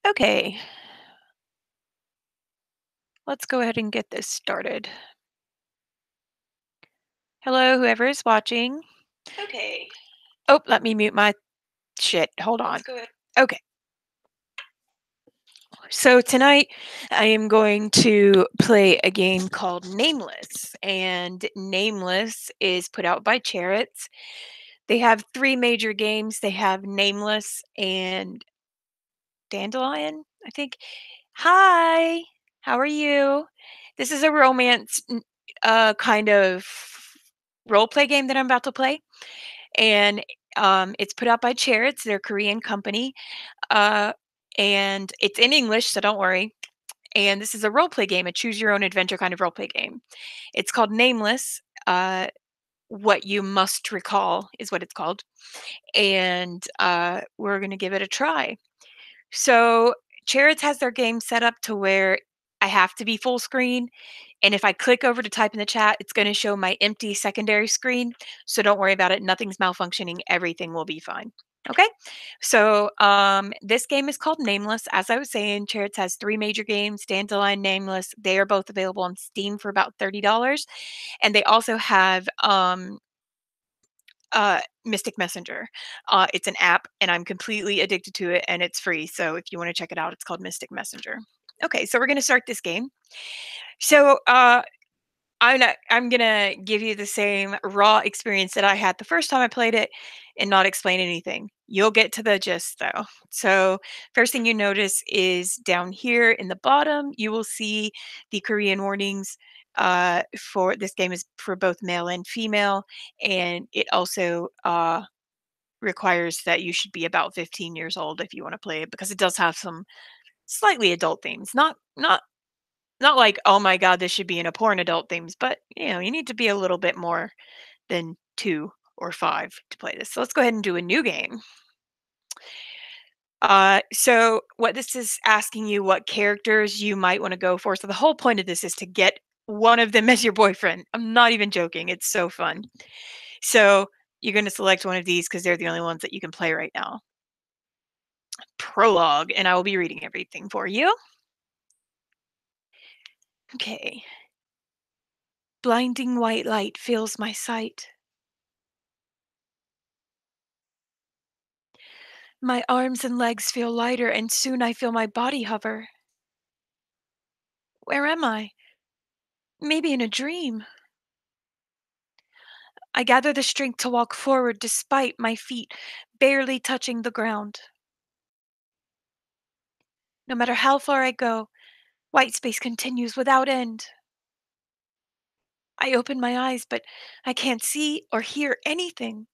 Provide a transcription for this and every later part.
Okay, let's go ahead and get this started. Hello, whoever is watching. Okay, Oh, let me mute my shit. Hold on. let's go ahead. Okay, so tonight I am going to play a game called Nameless, and Nameless is put out by Cheritz. They have three major games. They have Nameless and Dandelion, I think. Hi, how are you? This is a kind of role play game that I'm about to play, and it's put out by Cheritz. They're a Korean company, uh, and it's in English, so don't worry. And this is a role play game, a choose your own adventure kind of role play game. It's called Nameless. What you must recall is what it's called, and we're gonna give it a try. So Cheritz has their game set up to where I have to be full screen. And if I click over to type in the chat, it's going to show my empty secondary screen. So don't worry about it. Nothing's malfunctioning. Everything will be fine. Okay. So this game is called Nameless. As I was saying, Cheritz has three major games, Dandelion, Nameless. They are both available on Steam for about $30. And they also have Mystic Messenger. It's an app, and I'm completely addicted to it, and it's free. So if you want to check it out, it's called Mystic Messenger. Okay, so we're gonna start this game. So I'm gonna give you the same raw experience that I had the first time I played it, and not explain anything. You'll get to the gist though. So first thing you notice is down here in the bottom, you will see the Korean warnings. For this game is for both male and female, and it also requires that you should be about 15 years old if you want to play it because it does have some slightly adult themes. Not like, oh my god, this should be in a porn adult themes, but you need to be a little bit more than 2 or 5 to play this. So let's go ahead and do a new game. So what this is asking you what characters you might want to go for. So the whole point of this is to get one of them as your boyfriend. I'm not even joking. It's so fun. So you're going to select one of these because they're the only ones that you can play right now. Prologue, and I will be reading everything for you. Okay. Blinding white light fills my sight. My arms and legs feel lighter, and soon I feel my body hover. Where am I? Maybe in a dream. I gather the strength to walk forward despite my feet barely touching the ground. No matter how far I go, white space continues without end. I open my eyes, but I can't see or hear anything.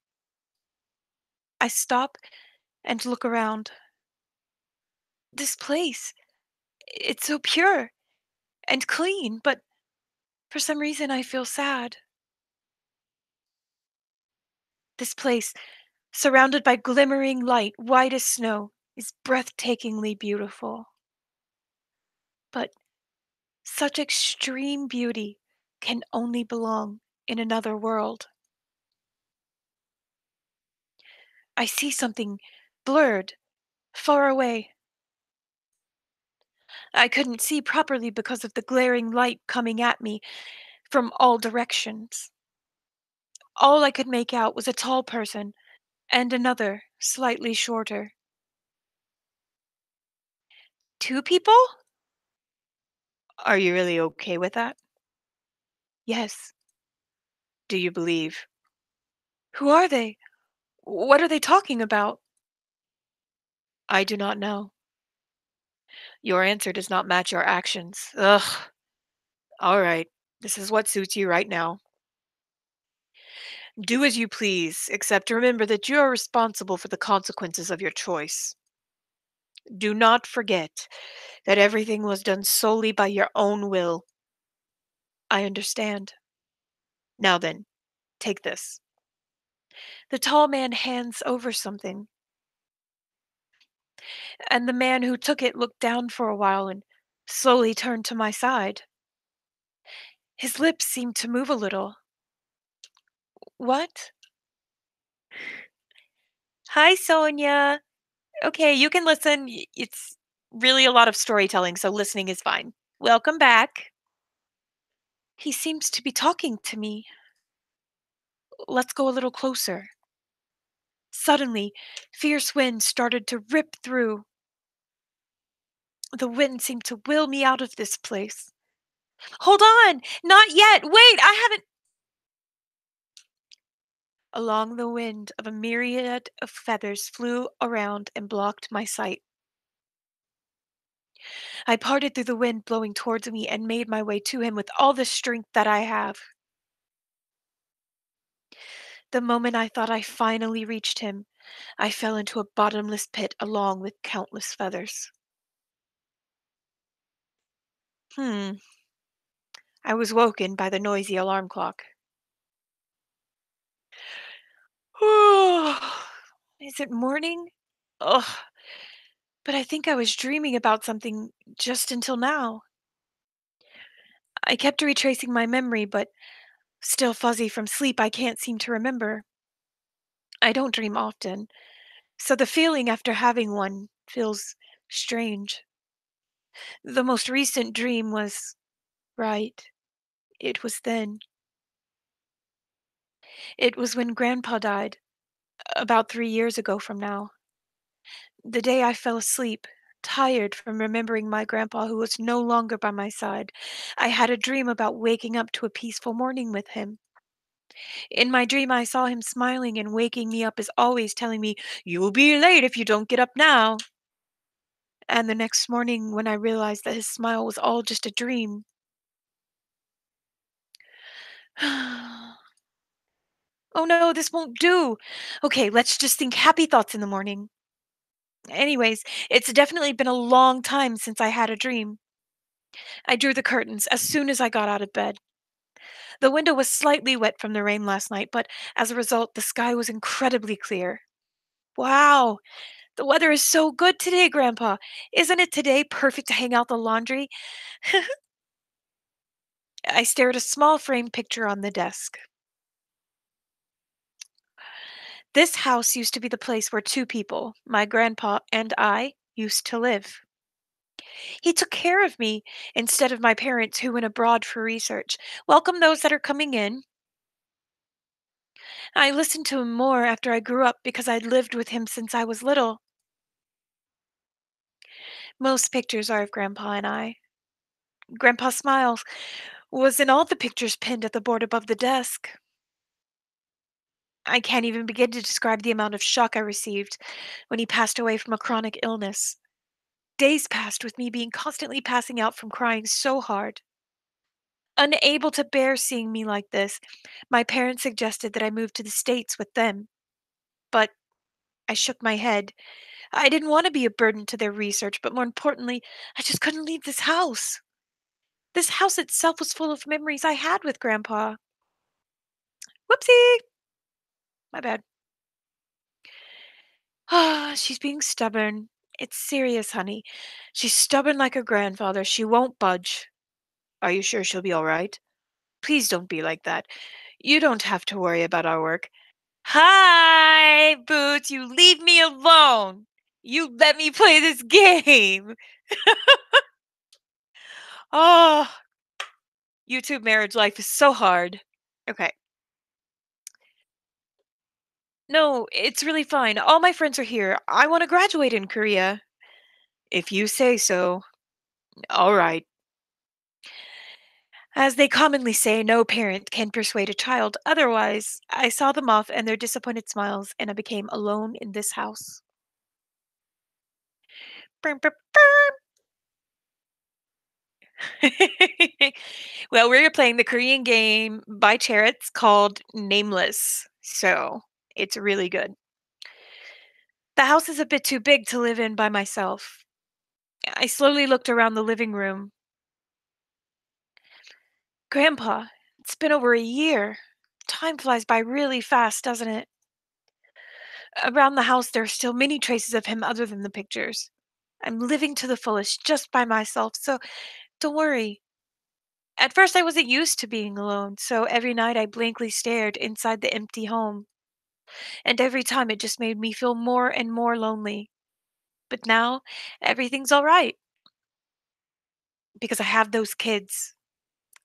I stop and look around. This place, it's so pure and clean, but for some reason I feel sad. This place, surrounded by glimmering light, white as snow, is breathtakingly beautiful. But such extreme beauty can only belong in another world. I see something blurred, far away. I couldn't see properly because of the glaring light coming at me from all directions. All I could make out was a tall person and another, slightly shorter. Two people? Are you really okay with that? Yes. Do you believe? Who are they? What are they talking about? I do not know. Your answer does not match your actions. Ugh. All right. This is what suits you right now. Do as you please, except remember that you are responsible for the consequences of your choice. Do not forget that everything was done solely by your own will. I understand. Now then, take this. The tall man hands over something, and the man who took it looked down for a while and slowly turned to my side. His lips seemed to move a little. What? Hi, Sonia. Okay, you can listen. It's really a lot of storytelling, so listening is fine. Welcome back. He seems to be talking to me. Let's go a little closer. Suddenly, fierce winds started to rip through. The wind seemed to will me out of this place. Hold on! Not yet! Wait, I haven't. Along the wind of a myriad of feathers flew around and blocked my sight. I parted through the wind blowing towards me and made my way to him with all the strength that I have. The moment I thought I finally reached him, I fell into a bottomless pit along with countless feathers. Hmm. I was woken by the noisy alarm clock. Is it morning? Ugh. But I think I was dreaming about something just until now. I kept retracing my memory, but still fuzzy from sleep, I can't seem to remember. I don't dream often, so the feeling after having one feels strange. The most recent dream was right. It was then. It was when Grandpa died, about 3 years ago from now. The day I fell asleep, tired from remembering my grandpa who was no longer by my side, I had a dream about waking up to a peaceful morning with him. In my dream, I saw him smiling and waking me up as always, telling me, "You'll be late if you don't get up now." And the next morning, when I realized that his smile was all just a dream. Oh no, this won't do. Okay, let's just think happy thoughts in the morning. Anyways, it's definitely been a long time since I had a dream. I drew the curtains as soon as I got out of bed. The window was slightly wet from the rain last night, but as a result, the sky was incredibly clear. Wow, the weather is so good today, Grandpa. Isn't it today perfect to hang out the laundry? I stared at a small framed picture on the desk. This house used to be the place where two people, my grandpa and I, used to live. He took care of me instead of my parents who went abroad for research. Welcome those that are coming in. I listened to him more after I grew up because I'd lived with him since I was little. Most pictures are of Grandpa and I. Grandpa's smile was in all the pictures pinned at the board above the desk. I can't even begin to describe the amount of shock I received when he passed away from a chronic illness. Days passed with me being constantly passing out from crying so hard. Unable to bear seeing me like this, my parents suggested that I move to the States with them. But I shook my head. I didn't want to be a burden to their research, but more importantly, I just couldn't leave this house. This house itself was full of memories I had with Grandpa. Whoopsie! My bad. Ah, she's being stubborn. It's serious, honey. She's stubborn like her grandfather. She won't budge. Are you sure she'll be all right? Please don't be like that. You don't have to worry about our work. Hi, Boots. You leave me alone. You let me play this game. Oh, YouTube marriage life is so hard. Okay. No, it's really fine. All my friends are here. I want to graduate in Korea. If you say so. All right. As they commonly say, no parent can persuade a child otherwise. I saw them off and their disappointed smiles, and I became alone in this house. Brr, brr, brr. Well, we're playing the Korean game by Cheritz called Nameless. So it's really good. The house is a bit too big to live in by myself. I slowly looked around the living room. Grandpa, it's been over a year. Time flies by really fast, doesn't it? Around the house, there are still many traces of him other than the pictures. I'm living to the fullest just by myself, so don't worry. At first, I wasn't used to being alone, so every night I blankly stared inside the empty home. And every time it just made me feel more and more lonely. But now everything's all right because I have those kids.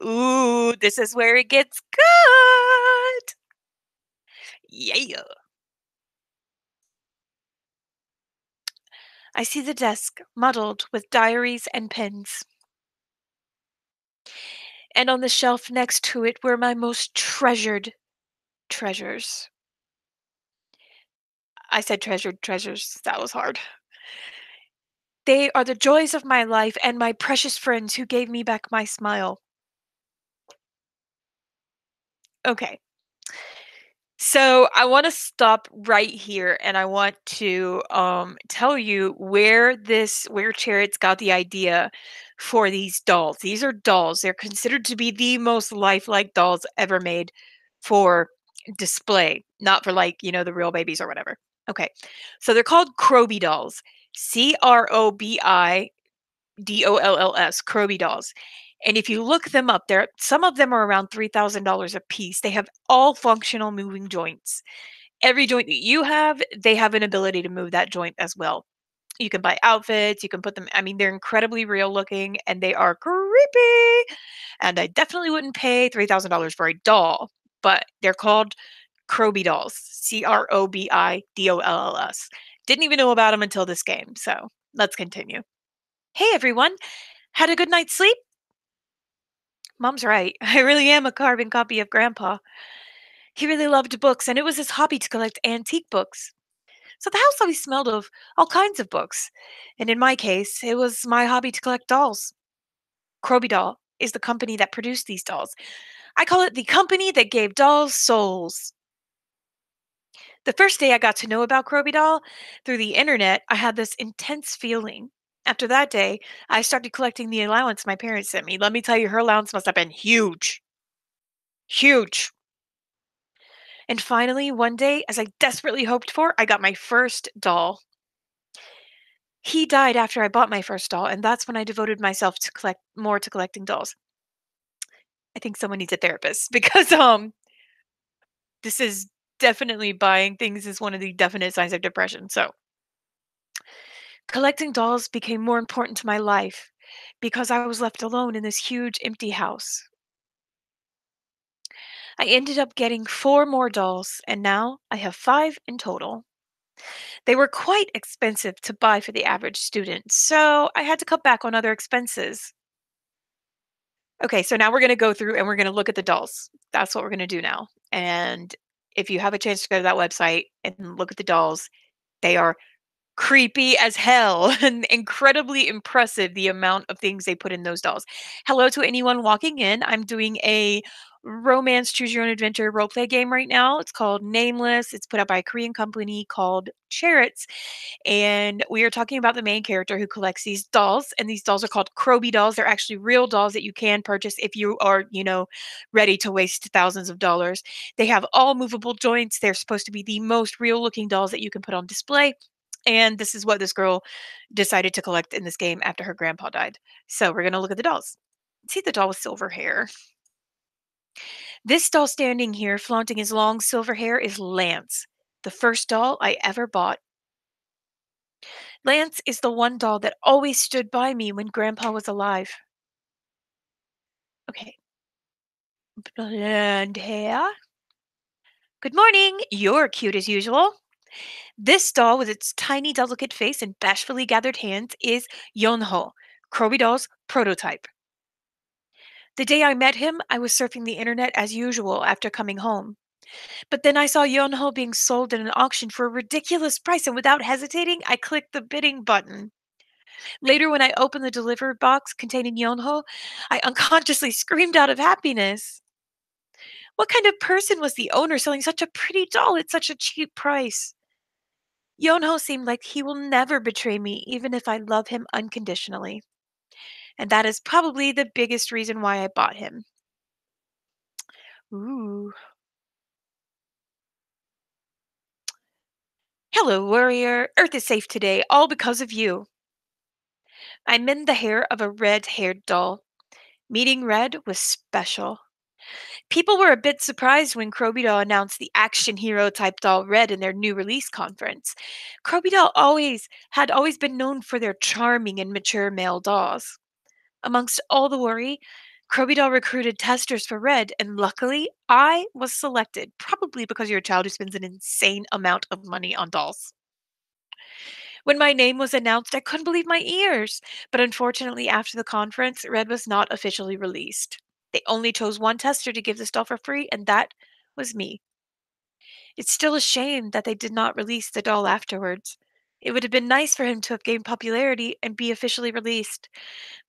Ooh, this is where it gets good. Yeah. I see the desk muddled with diaries and pens. And on the shelf next to it were my most treasured treasures. I said treasured treasures. That was hard. They are the joys of my life and my precious friends who gave me back my smile. Okay. So I want to stop right here and I want to tell you where Cheritz got the idea for these dolls. These are dolls. They're considered to be the most lifelike dolls ever made for display, not for like, the real babies or whatever. Okay. So they're called Croby dolls. Crobidolls, Croby dolls. And if you look them up, there some of them are around $3,000 a piece. They have all functional moving joints. Every joint that you have, they have an ability to move that joint as well. You can buy outfits, you can put them, I mean, they're incredibly real looking and they are creepy. And I definitely wouldn't pay $3,000 for a doll, but they're called Croby dolls. Crobidolls. Didn't even know about them until this game. So let's continue. Hey everyone, had a good night's sleep? Mom's right. I really am a carbon copy of Grandpa. He really loved books, and it was his hobby to collect antique books. So the house always smelled of all kinds of books. And in my case, it was my hobby to collect dolls. Croby Doll is the company that produced these dolls. I call it the company that gave dolls souls. The first day I got to know about Croby Doll through the internet, I had this intense feeling. After that day, I started collecting the allowance my parents sent me. Let me tell you, her allowance must have been huge. Huge. And finally, one day, as I desperately hoped for, I got my first doll. He died after I bought my first doll, and that's when I devoted myself to collecting dolls. I think someone needs a therapist because this is definitely buying things is one of the definite signs of depression. So, collecting dolls became more important to my life because I was left alone in this huge empty house. I ended up getting 4 more dolls, and now I have 5 in total. They were quite expensive to buy for the average student, so I had to cut back on other expenses. Okay, so now we're going to go through and we're going to look at the dolls. That's what we're going to do now. And if you have a chance to go to that website and look at the dolls, they are creepy as hell and incredibly impressive the amount of things they put in those dolls. Hello to anyone walking in. I'm doing a romance choose your own adventure role play game right now. It's called Nameless. It's put out by a Korean company called Cheritz. And we are talking about the main character who collects these dolls. And these dolls are called Croby dolls. They're actually real dolls that you can purchase if you are, ready to waste thousands of dollars. They have all movable joints. They're supposed to be the most real looking dolls that you can put on display. And this is what this girl decided to collect in this game after her grandpa died. So we're going to look at the dolls. See the doll with silver hair. This doll standing here, flaunting his long silver hair, is Lance, the first doll I ever bought. Lance is the one doll that always stood by me when Grandpa was alive. Okay, blonde hair. Good morning. You're cute as usual. This doll with its tiny, delicate face and bashfully gathered hands is Yonho, Croby doll's prototype. The day I met him, I was surfing the internet as usual after coming home. But then I saw Yonho being sold at an auction for a ridiculous price, and without hesitating, I clicked the bidding button. Later, when I opened the delivery box containing Yonho, I unconsciously screamed out of happiness. What kind of person was the owner selling such a pretty doll at such a cheap price? Yonho seemed like he will never betray me, even if I love him unconditionally. And that is probably the biggest reason why I bought him. Ooh. Hello, warrior. Earth is safe today, all because of you. I mend the hair of a red haired doll. Meeting Red was special. People were a bit surprised when Kroby Doll announced the action hero type doll Red in their new release conference. Kroby Doll always been known for their charming and mature male dolls. Amongst all the worry, Kroby Doll recruited testers for Red, and luckily, I was selected, probably because you're a child who spends an insane amount of money on dolls. When my name was announced, I couldn't believe my ears. But unfortunately, after the conference, Red was not officially released. They only chose one tester to give this doll for free, and that was me. It's still a shame that they did not release the doll afterwards. It would have been nice for him to have gained popularity and be officially released.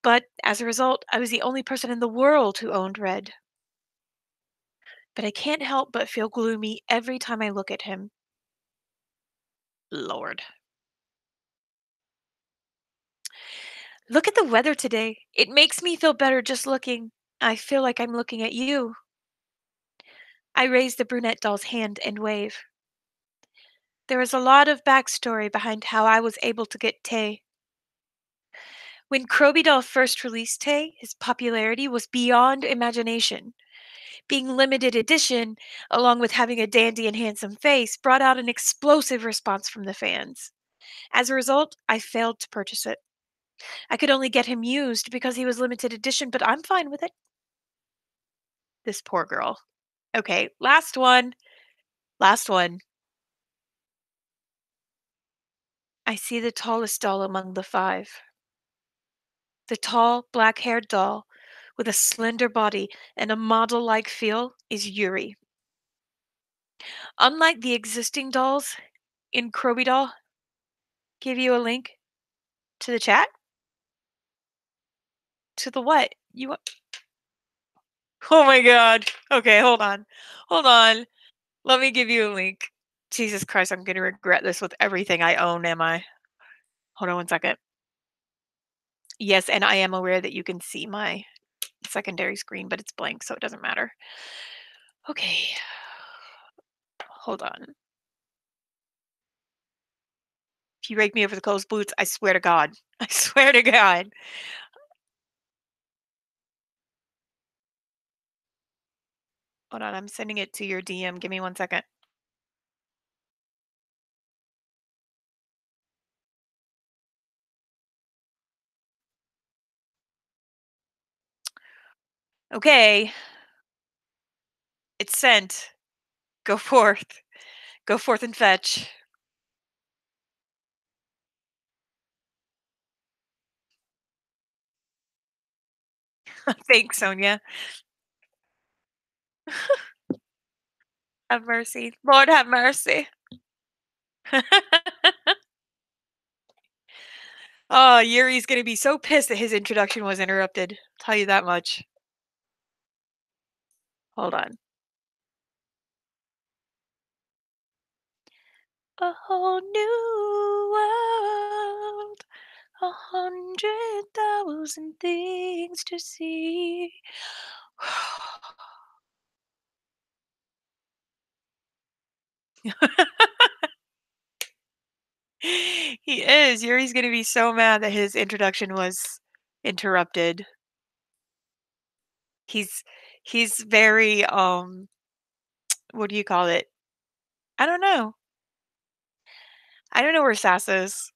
But as a result, I was the only person in the world who owned Red. But I can't help but feel gloomy every time I look at him. Lord. Look at the weather today. It makes me feel better just looking. I feel like I'm looking at you. I raise the brunette doll's hand and wave. There is a lot of backstory behind how I was able to get Tay. When Kroby Doll first released Tay, his popularity was beyond imagination. Being limited edition, along with having a dandy and handsome face, brought out an explosive response from the fans. As a result, I failed to purchase it. I could only get him used because he was limited edition, but I'm fine with it. This poor girl. Okay, last one. Last one. I see the tallest doll among the five. The tall, black-haired doll with a slender body and a model-like feel is Yuri. Unlike the existing dolls in Kroby Doll, give you a link to the chat? To the what? You Oh my god. Okay, hold on. Hold on. Let me give you a link. Jesus Christ, I'm gonna regret this with everything I own, am I? Hold on one second. Yes, and I am aware that you can see my secondary screen, but it's blank, so it doesn't matter. Okay. Hold on. If you rake me over the coals boots, I swear to God. I swear to God. Hold on, I'm sending it to your DM. Give me 1 second. Okay. It's sent. Go forth. Go forth and fetch. Thanks, Sonia. Have mercy. Lord, have mercy. Oh, Yuri's gonna be so pissed that his introduction was interrupted. Tell you that much. Hold on. A whole new world, 100,000 things to see. He is. Yuri's gonna be so mad that his introduction was interrupted. He's he's very what do you call it? I don't know. I don't know where Sass is.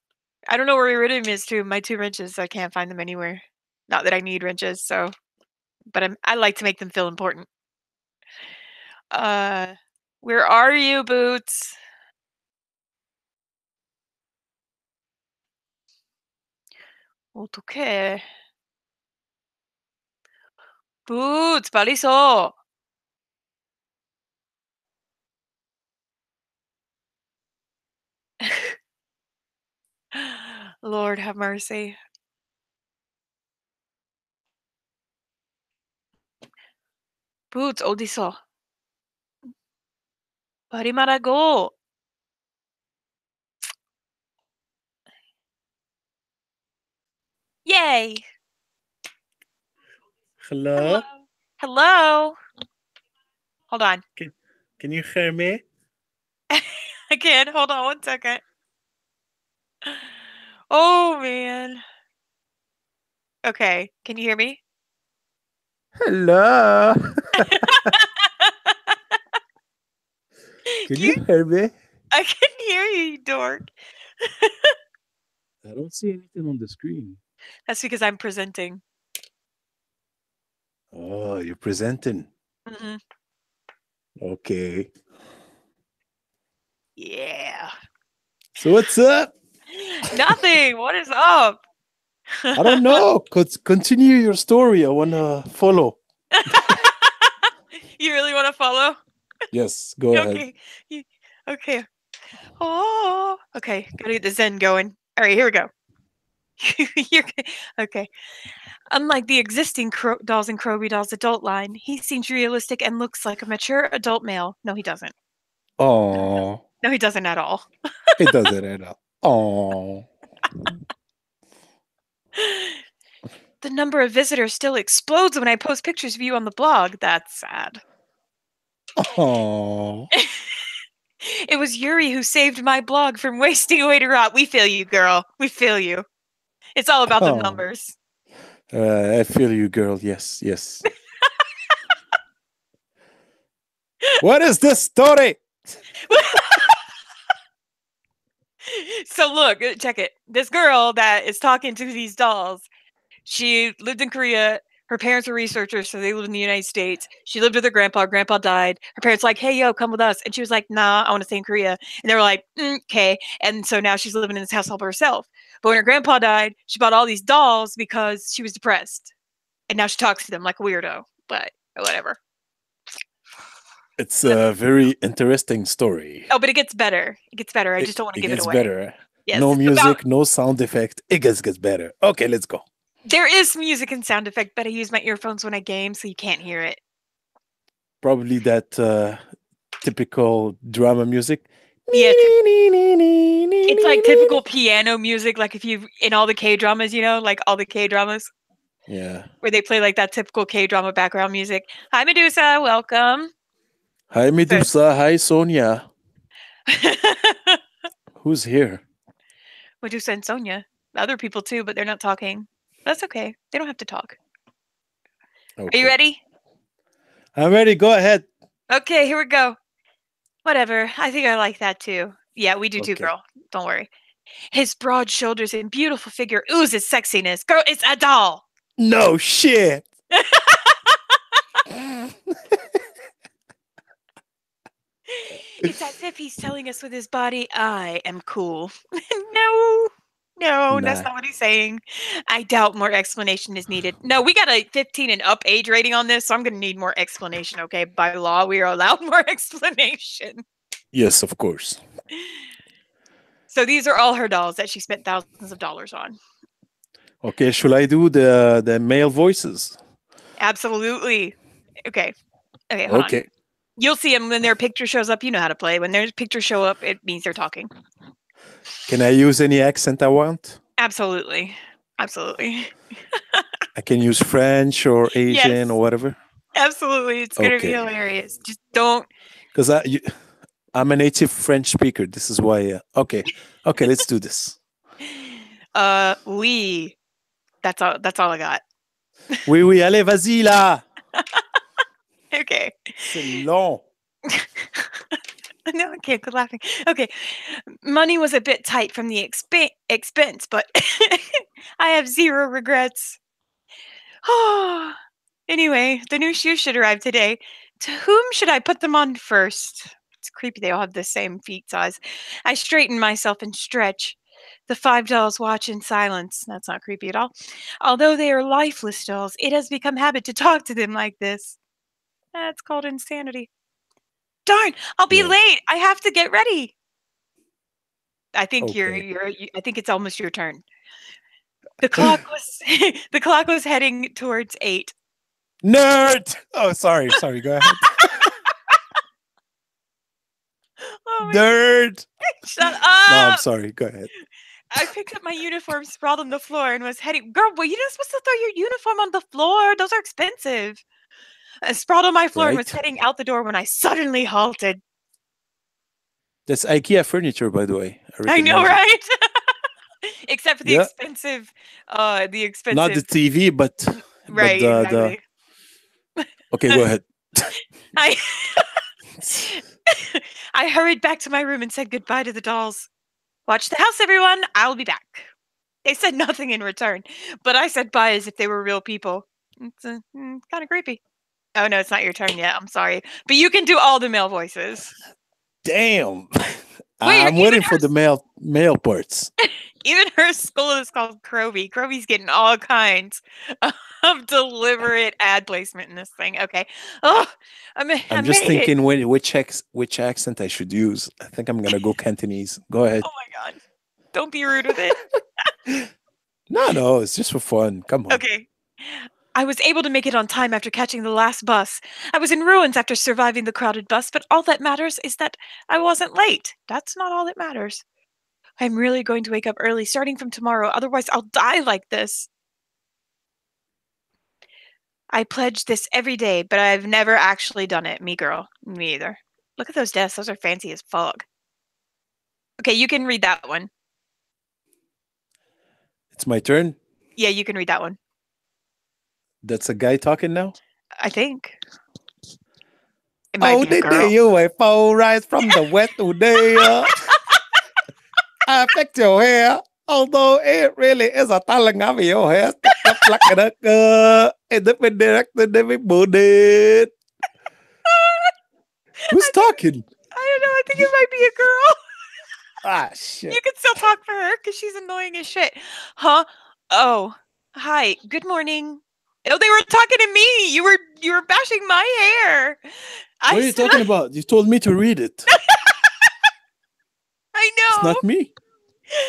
I don't know where Iridium is too. My 2 wrenches, I can't find them anywhere. Not that I need wrenches, so but I like to make them feel important. Uh, where are you, Boots? 어떡해. Boots, 빨리 서. Lord have mercy. Boots, 어디서? 빨리 말하고. Yay. Hello? Hello. Hold on. Can you hear me? I can. Hold on 1 second. Oh, man. Okay. Can you hear me? Hello. Can You, you hear me? I can hear you, you dork. I don't see anything on the screen. That's because I'm presenting. Oh, you're presenting. Hmm. Okay. Yeah. So what's up? Nothing. What is up? I don't know. Continue your story. I wanna follow. You really want to follow? Yes, go ahead. Okay. You- Okay. Oh. Okay. Gotta get the Zen going. All right. Here we go. You're, okay. Unlike the existing Dolls and Kroby Dolls adult line, he seems realistic and looks like a mature adult male. No, he doesn't. Oh, No, he doesn't at all. it doesn't add up. Oh, The number of visitors still explodes when I post pictures of you on the blog. That's sad. oh, It was Yuri who saved my blog from wasting away to rot. We feel you, girl. We feel you. It's all about the oh. numbers. I feel you, girl. Yes, yes. What is this story? So look, check it. This girl that is talking to these dolls, she lived in Korea. Her parents were researchers, so they lived in the United States. She lived with her grandpa. Grandpa died. Her parents were like, "Hey, yo, come with us." And she was like, "Nah, I want to stay in Korea." And they were like, "Okay." And so now she's living in this house all by herself. But when her grandpa died, she bought all these dolls because she was depressed. And now she talks to them like a weirdo. But whatever. It's That's, a very interesting story. oh, but it gets better. It gets better. I It, just don't want to it give it gets away. better. Yes, No it's about. music, no sound effect. It gets better. Okay, let's go. There is music and sound effect, but I use my earphones when I game, so you can't hear it. Probably that typical drama music. Yeah, it's like typical piano music, like if you in all the K dramas, like all the K dramas Yeah. where they play like that typical K drama background music. Hi, Medusa, welcome. Hi, So, Medusa. Hi, Sonia. Who's here? Medusa and Sonia, other people too, but they're not talking. That's okay. They don't have to talk. Are you Okay. ready? I'm ready. Go ahead. Okay, here we go. Whatever. I think I like that too. Yeah, we do too, Okay. girl. Don't worry. His broad shoulders and beautiful figure oozes sexiness. Girl, it's a doll. No shit. It's as if he's telling us with his body, I am cool. No, no, that's Nah. not what he's saying. I doubt more explanation is needed. No, we got a 15 and up age rating on this, so I'm going to need more explanation, okay? By law, we are allowed more explanation. Yes, of course. So these are all her dolls that she spent thousands of dollars on. Okay, should I do the male voices? Absolutely. Okay. Okay, hold on. Okay. You'll see them when their picture shows up. You know how to play. When their pictures show up, it means they're talking. Can I use any accent I want? Absolutely. Absolutely. I can use French or Asian Yes. or whatever. Absolutely. It's going to be Okay. hilarious. Just don't. Because I'm a native French speaker. This is why. Okay. Okay, let's do this. Oui. That's all I got. Oui, oui, allez, vas-y là. Okay. C'est long. No, I can't quit laughing. Okay. Money was a bit tight from the expense, but I have zero regrets. Oh. Anyway, the new shoes should arrive today. To whom should I put them on first? It's creepy. They all have the same feet size. I straighten myself and stretch. The $5 watch in silence. That's not creepy at all. Although they are lifeless dolls, it has become habit to talk to them like this. That's called insanity. Darn! I'll be Yeah. late. I have to get ready. I think Okay. I think it's almost your turn. The clock was the clock was heading towards 8. Nerd. Oh, sorry. Sorry. Go ahead. Oh my Nerd. Shut No, I'm up! sorry. Go ahead. I picked up my uniform, sprawled on the floor, and was heading. Girl, were you not supposed to throw your uniform on the floor? Those are expensive. I sprawled on my floor and was Right. heading out the door when I suddenly halted. That's IKEA furniture, by the way. I I know, recognize it. right? Except for the Yeah. expensive, Not the TV, but right, the. exactly. Okay, go ahead. I I hurried back to my room and said goodbye to the dolls. Watch the house, everyone. I'll be back. They said nothing in return, but I said bye as if they were real people. It's kind of creepy. Oh no, it's not your turn yet. I'm sorry, but you can do all the male voices. Damn. Wait, I'm waiting for the male parts. even her school is called Croby. Croby's getting all kinds of deliberate ad placement in this thing. Okay. Oh, I I'm just made it. thinking which accent I should use. I think I'm gonna go Cantonese. Go ahead. Oh my god. Don't be rude with it. No, it's just for fun. Come on. Okay. I was able to make it on time after catching the last bus. I was in ruins after surviving the crowded bus, but all that matters is that I wasn't late. That's not all that matters. I'm really going to wake up early starting from tomorrow, otherwise, I'll die like this. I pledge this every day, but I've never actually done it. Me, girl. Me either. Look at those desks. Those are fancy as fuck. Okay, you can read that one. It's my turn. Yeah, you can read that one. That's a guy talking now. I think. It might Oh, be a the day girl. you a fall rise from the west today. I affect your hair. Although it really is a talent of your hair. Step up like a duck. And the director, David Booted. Who's talking? I don't know. I think it might be a girl. Ah, You shit. can still talk for her because she's annoying as shit. Huh? Oh. Hi. Good morning. Oh, they were talking to me. You were bashing my hair. What I are you sit talking on, about? You told me to read it. I It's know. not me.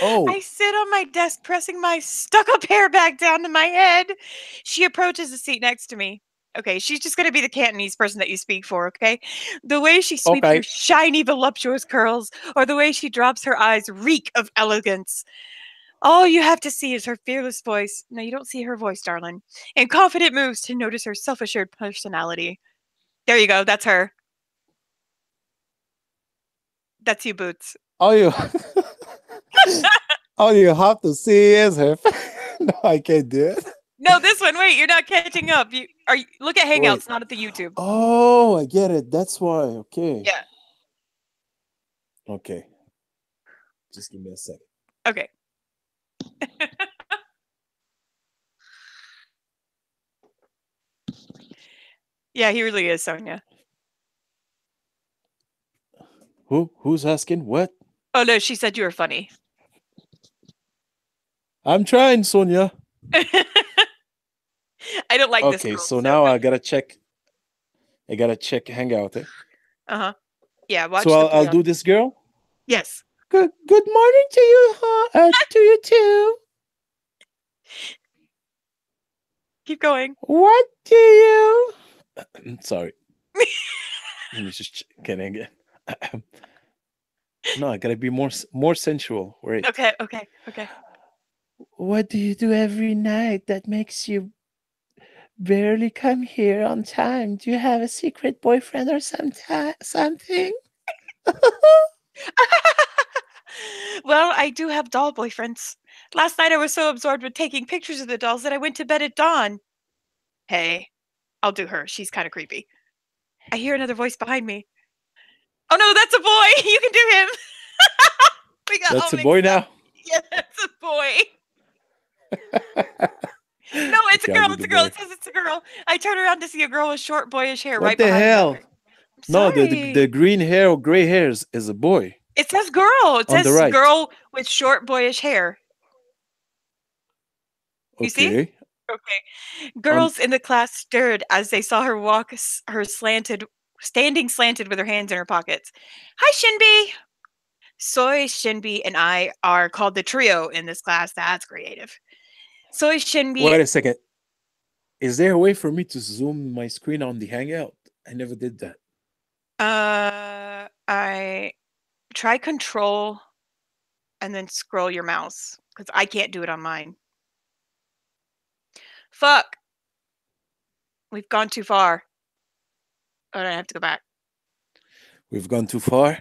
Oh, I sit on my desk pressing my stuck-up hair back down to my head. She approaches the seat next to me. Okay, she's just going to be the Cantonese person that you speak for, okay? The way she sweeps her okay. shiny, voluptuous curls, or the way she drops her eyes reek of elegance. All you have to see is her fearless voice. No, you don't see her voice, darling. And confident moves to notice her self-assured personality. There you go. That's her. That's you, Boots. All you, all you have to see is her. No, I can't do it. No, this one. Wait, you're not catching up. Look at Wait. Hangouts, not at the YouTube. Oh, I get it. That's why. Okay. Yeah. Okay. Just give me a second. Okay. Yeah, he really is, Sonia. Who's asking what? Oh no, she said you were funny. I'm trying, Sonia. I don't like this Okay, girl. so So now go. I gotta check. I gotta check Hangout. Eh? Uh-huh. Yeah, So watch the I'll play do on. this, girl. Yes. Good morning to you, huh? To you too. Keep going. What do you? Sorry. Let me just get again. No, I gotta be more sensual. Wait. Okay, okay, okay. What do you do every night that makes you barely come here on time? Do you have a secret boyfriend or something? Well, I do have doll boyfriends. Last night I was so absorbed with taking pictures of the dolls that I went to bed at dawn. Hey, I'll do her. She's kind of creepy. I hear another voice behind me. Oh no, that's a boy. You can do him. We got all That's a boy mixed up. now. Yeah, that's a boy. No, it's a Okay, I'll girl. do It's the a girl. boy. It says it's a girl. I turn around to see a girl with short, boyish hair What right the behind me. hell? I'm No, the sorry. green hair or gray hairs is a boy It says girl. It on the says right. girl with short, boyish hair. You see? Okay. Okay. On Girls in the class stirred as they saw her walk, standing slanted with her hands in her pockets. Hi, Shinbi. Soy, Shinbi, and I are called the trio in this class. That's creative. Soy, Shinbi. wait a second. Is there a way for me to zoom my screen on the Hangout? I never did that. I try control and then scroll your mouse because I can't do it on mine. Fuck. We've gone too far. Oh, I have to go back. We've gone too far.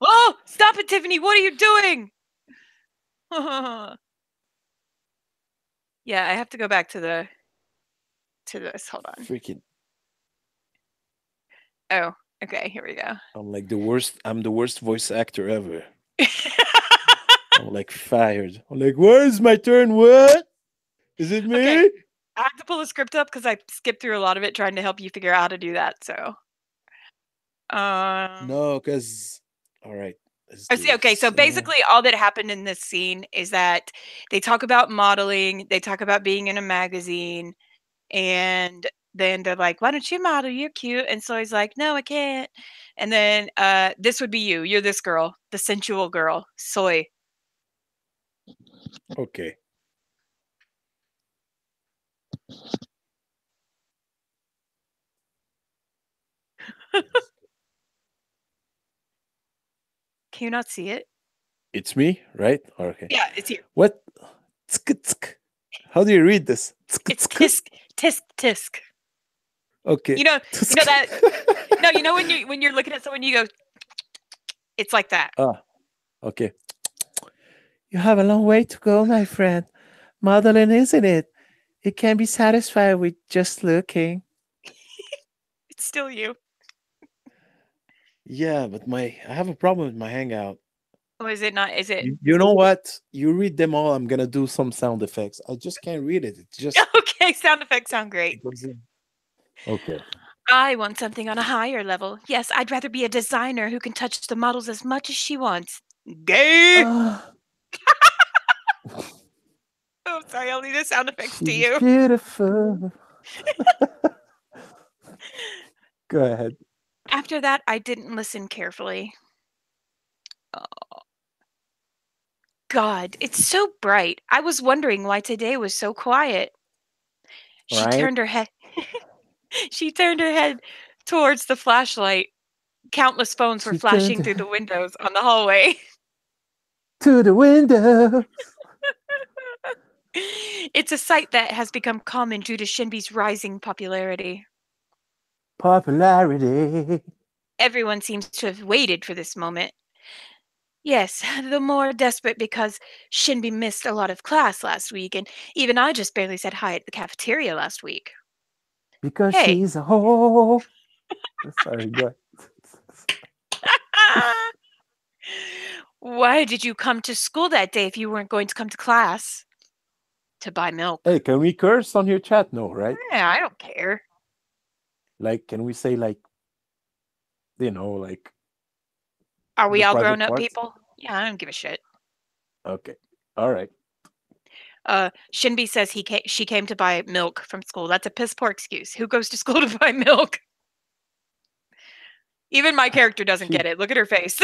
Oh, stop it, Tiffany. What are you doing? Yeah, I have to go back to this. Hold on. Freaking. Oh, Okay, here we go. I'm like the worst. I'm the worst voice actor ever. I'm like fired. I'm like, where's my turn? What? Is it Okay, me? I have to pull the script up because I skipped through a lot of it trying to help you figure out how to do that. So, um, No, cause all right, let's I do see. Okay, so this. basically, all that happened in this scene is that they talk about modeling, they talk about being in a magazine, and then they're like, "Why don't you model? You're cute." And so he's like, "No, I can't." And then this would be you. You're this girl, the sensual girl, Soy. Okay, Can you not see it? it's me, right? Okay. Yeah, it's you. What? Tsk, tsk. How do you read this? Tsk, It's tsk. tisk tisk tisk. Okay. You know, you know Tsk. that. No, you know when you're looking at someone, you go, it's like that. Ah, okay. You have a long way to go, my friend. Modeling, isn't it? It can be satisfied with just looking. It's still you. Yeah, but my I have a problem with my hangout. Or is it not? Is it You know what? You read them all. I'm gonna do some sound effects. I just can't read it. It's just okay? Sound effects sound great. it doesn't. Okay. I want something on a higher level. Yes, I'd rather be a designer who can touch the models as much as she wants. Gay. Ah, Oh, sorry. I'll leave the sound effects to she's you. beautiful. Go ahead. After that, I didn't listen carefully. Oh, God, it's so bright. I was wondering why today was so quiet. She Right? turned her head. She turned her head towards the flashlight. Countless phones were She turned flashing through the windows on the hallway. to the window. It's a sight that has become common due to Shinbi's rising popularity. Popularity. Everyone seems to have waited for this moment. Yes, the more desperate because Shinbi missed a lot of class last week, and even I just barely said hi at the cafeteria last week. Because Hey. she's a hoe. Sorry, go ahead. Why did you come to school that day if you weren't going to come to class? To buy milk. Hey, can we curse on your chat? No, right? Yeah, I don't care. Like, can we say like, like Are we the all grown private up parts? people? Yeah, I don't give a shit. Okay. All right. Shinbi says she came to buy milk from school. That's a piss poor excuse. Who goes to school to buy milk? Even my character doesn't She. get it. Look at her face.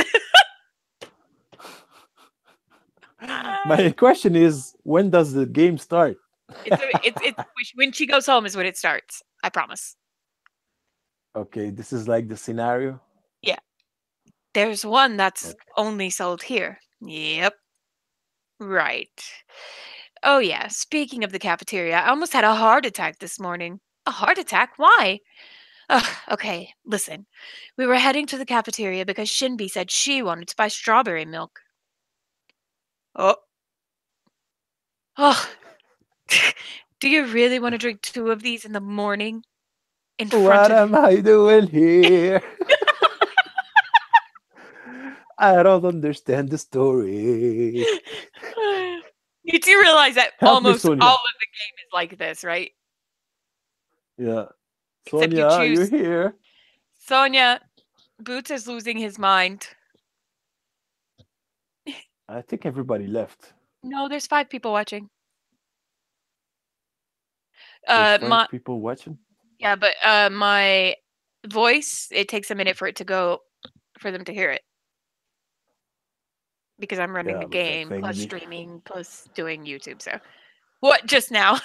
My question is, when does the game start? It's when she goes home is when it starts. I promise. Okay, this is like the scenario. Yeah. There's one that's Okay. only sold here. Yep. Right. Oh yeah. Speaking of the cafeteria, I almost had a heart attack this morning. A heart attack? Why? Ugh, okay, listen. We were heading to the cafeteria because Shinbi said she wanted to buy strawberry milk. Oh, oh. Do you really want to drink two of these in the morning in front What of am I doing here? I don't understand the story. You do realize that Help me, almost all Sonia. of the game is like this, right? Yeah. Except you Sonia, you're choose here. Sonia. Boots is losing his mind. I think everybody left. No, there's 5 people watching. There's My five people watching. yeah, but my voice, it takes a minute for it to go for them to hear it because I'm running Yeah, the but that game thing plus be streaming plus doing YouTube. So what just now?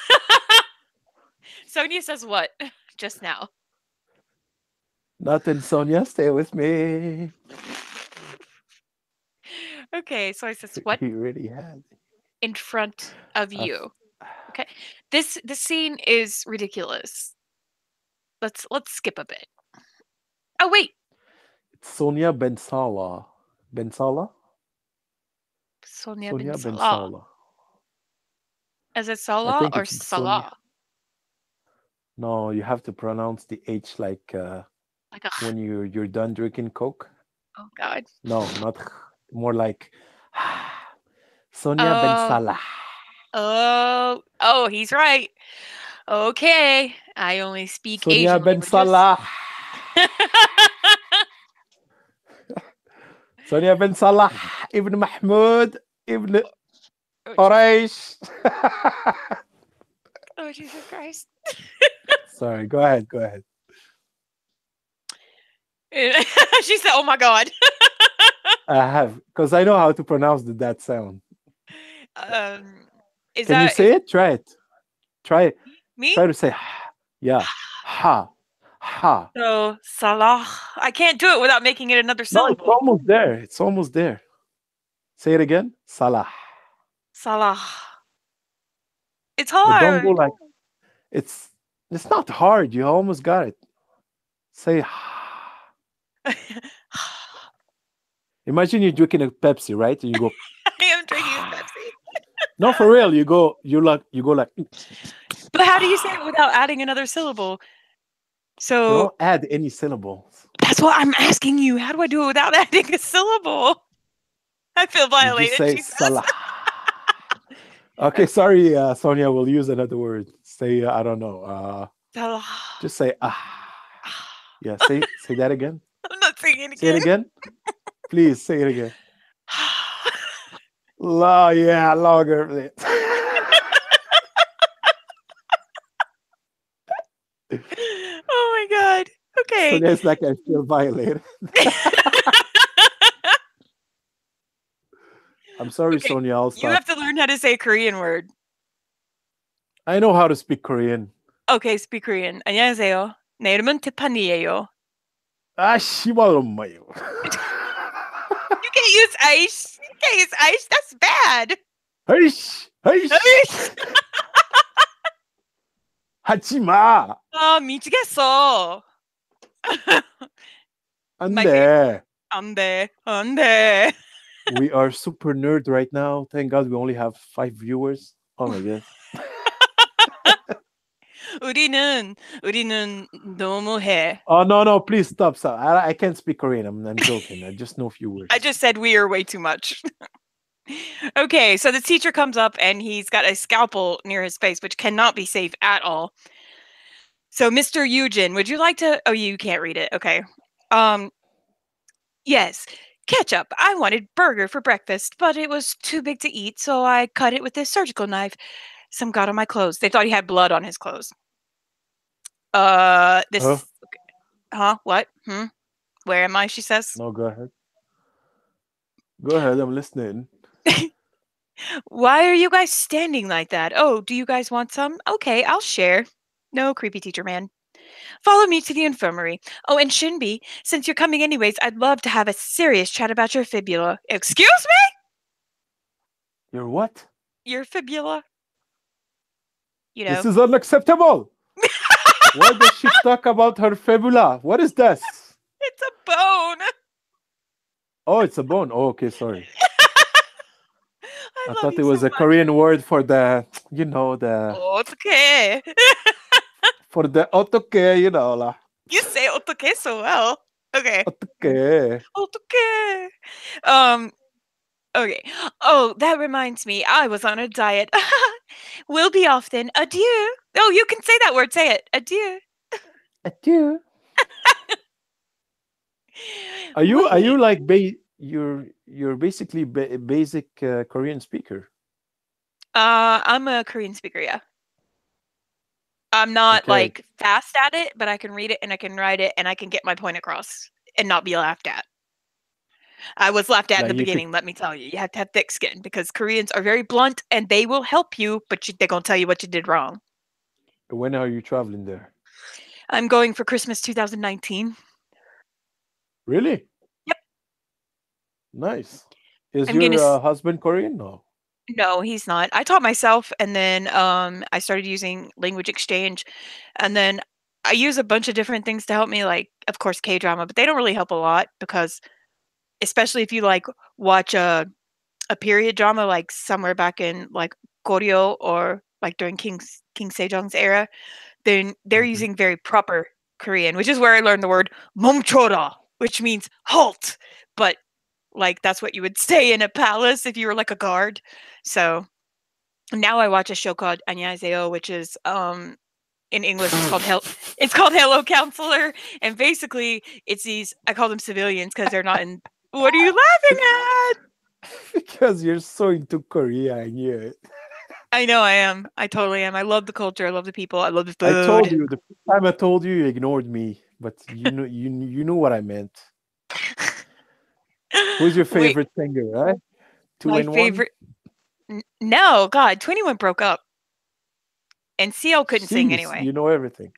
Sonia says what just now? nothing. Sonia, stay with me. Okay, so I says what He really had. in front of I f- you. Okay, this scene is ridiculous. Let's skip a bit. Oh wait, It's Sonia Bensala. Bensala? Sonia bin Sonia Salah. Bensala. Is it I Salah think or it's Sonia. Salah? No, you have to pronounce the H like Like a when you're done drinking Coke. oh god. No, not more like Sonia Ben Oh, Salah. oh, he's right. Okay, I only speak Sonia Asian Ben languages. Salah. Sonia Ben Salah. Ibn Mahmoud. Ibn Oh Jesus! Quraish. Oh Jesus Christ! Sorry, go ahead, go ahead. She said, "Oh my God." I have, because I know how to pronounce that sound. um, is Can you that is say it? Try it. Try me? try to say yeah. Ha. Ha. So Salah. I can't do it without making it another No, it's syllable. almost there. It's almost there. Say it again. Salah. Salah. It's But don't go hard. like it's it's not hard. You almost got it. Say ha. Imagine you're drinking a Pepsi, right? And you go I am drinking a ha. Pepsi. No, for real. You go like But how do you say it without adding another syllable? So don't add any syllables. that's what I'm asking you. How do I do it without adding a syllable? I feel You just violated, say she says. Salah. Okay, Okay. sorry, Sonia. We'll use another word. Say I don't know. Salah. Just say ah. Yeah. Say that again. I'm not saying it Say it again. again. Please say it again. La, yeah, longer. Oh my God. So Okay. there's like I feel violated. I'm sorry, Okay. Sonia. I'll You have stop. to learn how to say a Korean word. I know how to speak Korean. Okay, speak Korean. 안녕하세요. 내 이름은 티파니예요. Ah, 씨발 엄마요. You can't use ice. You can't use ice. That's bad. 헤이씨, 헤이씨, 하지 마. 미치겠어. 안 My favorite. 돼. 안 돼. 안 돼. We are super nerd right now. Thank God we only have 5 viewers. Oh my God. 우리는 너무해. Oh no, no, please stop, stop. I can't speak Korean. I'm joking. I just know a few I words. just said we are way too much. Okay, so the teacher comes up and he's got a scalpel near his face, which cannot be safe at all. So, Mr. Eugen, would you like to? Oh, you can't read it. Okay. Um, yes. Ketchup. I wanted burger for breakfast, but it was too big to eat, so I cut it with this surgical knife. Some got on my clothes. They thought he had blood on his clothes. Huh? This. Huh? What? Hmm. Where am I? She says. No, go ahead. Go ahead. I'm listening. Why are you guys standing like that? Oh, do you guys want some? Okay, I'll share. No, creepy teacher man. Follow me to the infirmary. Oh, and Shinbi, since you're coming anyways, I'd love to have a serious chat about your fibula. Excuse me? You're what? Your fibula? You This know. is unacceptable. Why does she talk about her fibula? What is this? It's a bone. Oh, it's a bone. Oh, okay, sorry. I I love thought you it so was a much. Korean word for the Oh, it's okay. for the otoke, la. You say otoke so well. Okay. Otoke. Otoke. Um, okay. Oh, that reminds me. I was on a diet. We'll be off then. Adieu. Oh, you can say that word. Say it. Adieu. Adieu. Are you Wait. like you're basically basic Korean speaker? I'm a Korean speaker, yeah. I'm not Okay. like fast at it, but I can read it and I can write it and I can get my point across and not be laughed at. I was laughed at in Like the you could. beginning, let me tell you. You have to have thick skin because Koreans are very blunt and they will help you, but they're going to tell you what you did wrong. When are you traveling there? I'm going for Christmas 2019. Really? Yep. Nice. Is I'm going your to husband Korean? No. No, he's not. I taught myself and then I started using language exchange and then I use a bunch of different things to help me like of course K-drama, but they don't really help a lot because especially if you like watch a period drama like somewhere back in like Koryo or like during King Sejong's era, then they're Mhm. using very proper Korean, which is where I learned the word "momchora," which means halt. But like that's what you would say in a palace if you were like a guard. So now I watch a show called 안녕하세요, which is in English it's called Hello Counselor, and basically it's these I call them civilians because they're not in. What are you laughing at? Because you're so into Korea, I knew it. I know I am. I totally am. I love the culture. I love the people. I love the I told food. you the first time I told you, you ignored me, but you knew what I meant. Who's your Wait, favorite singer, right? Two my and one? favorite. No, God, 21 broke up, and CL couldn't See, sing you anyway. know everything.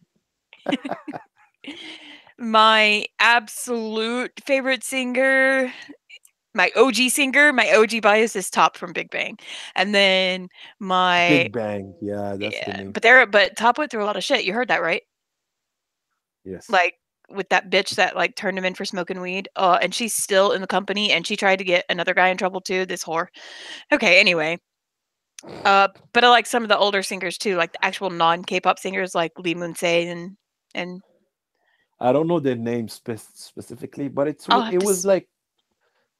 My absolute favorite singer, my OG singer, my OG bias is Top from Big Bang, and then my Big Bang. Yeah, that's the yeah, name. but Top went through a lot of shit. You heard that, right? Yes. Like with that bitch that like turned him in for smoking weed. And she's still in the company, and she tried to get another guy in trouble too. This whore. Okay, anyway. But I like some of the older singers too, like the actual non-K-pop singers like Lee Moon-se and I don't know their name specifically, but I'll have it to. was like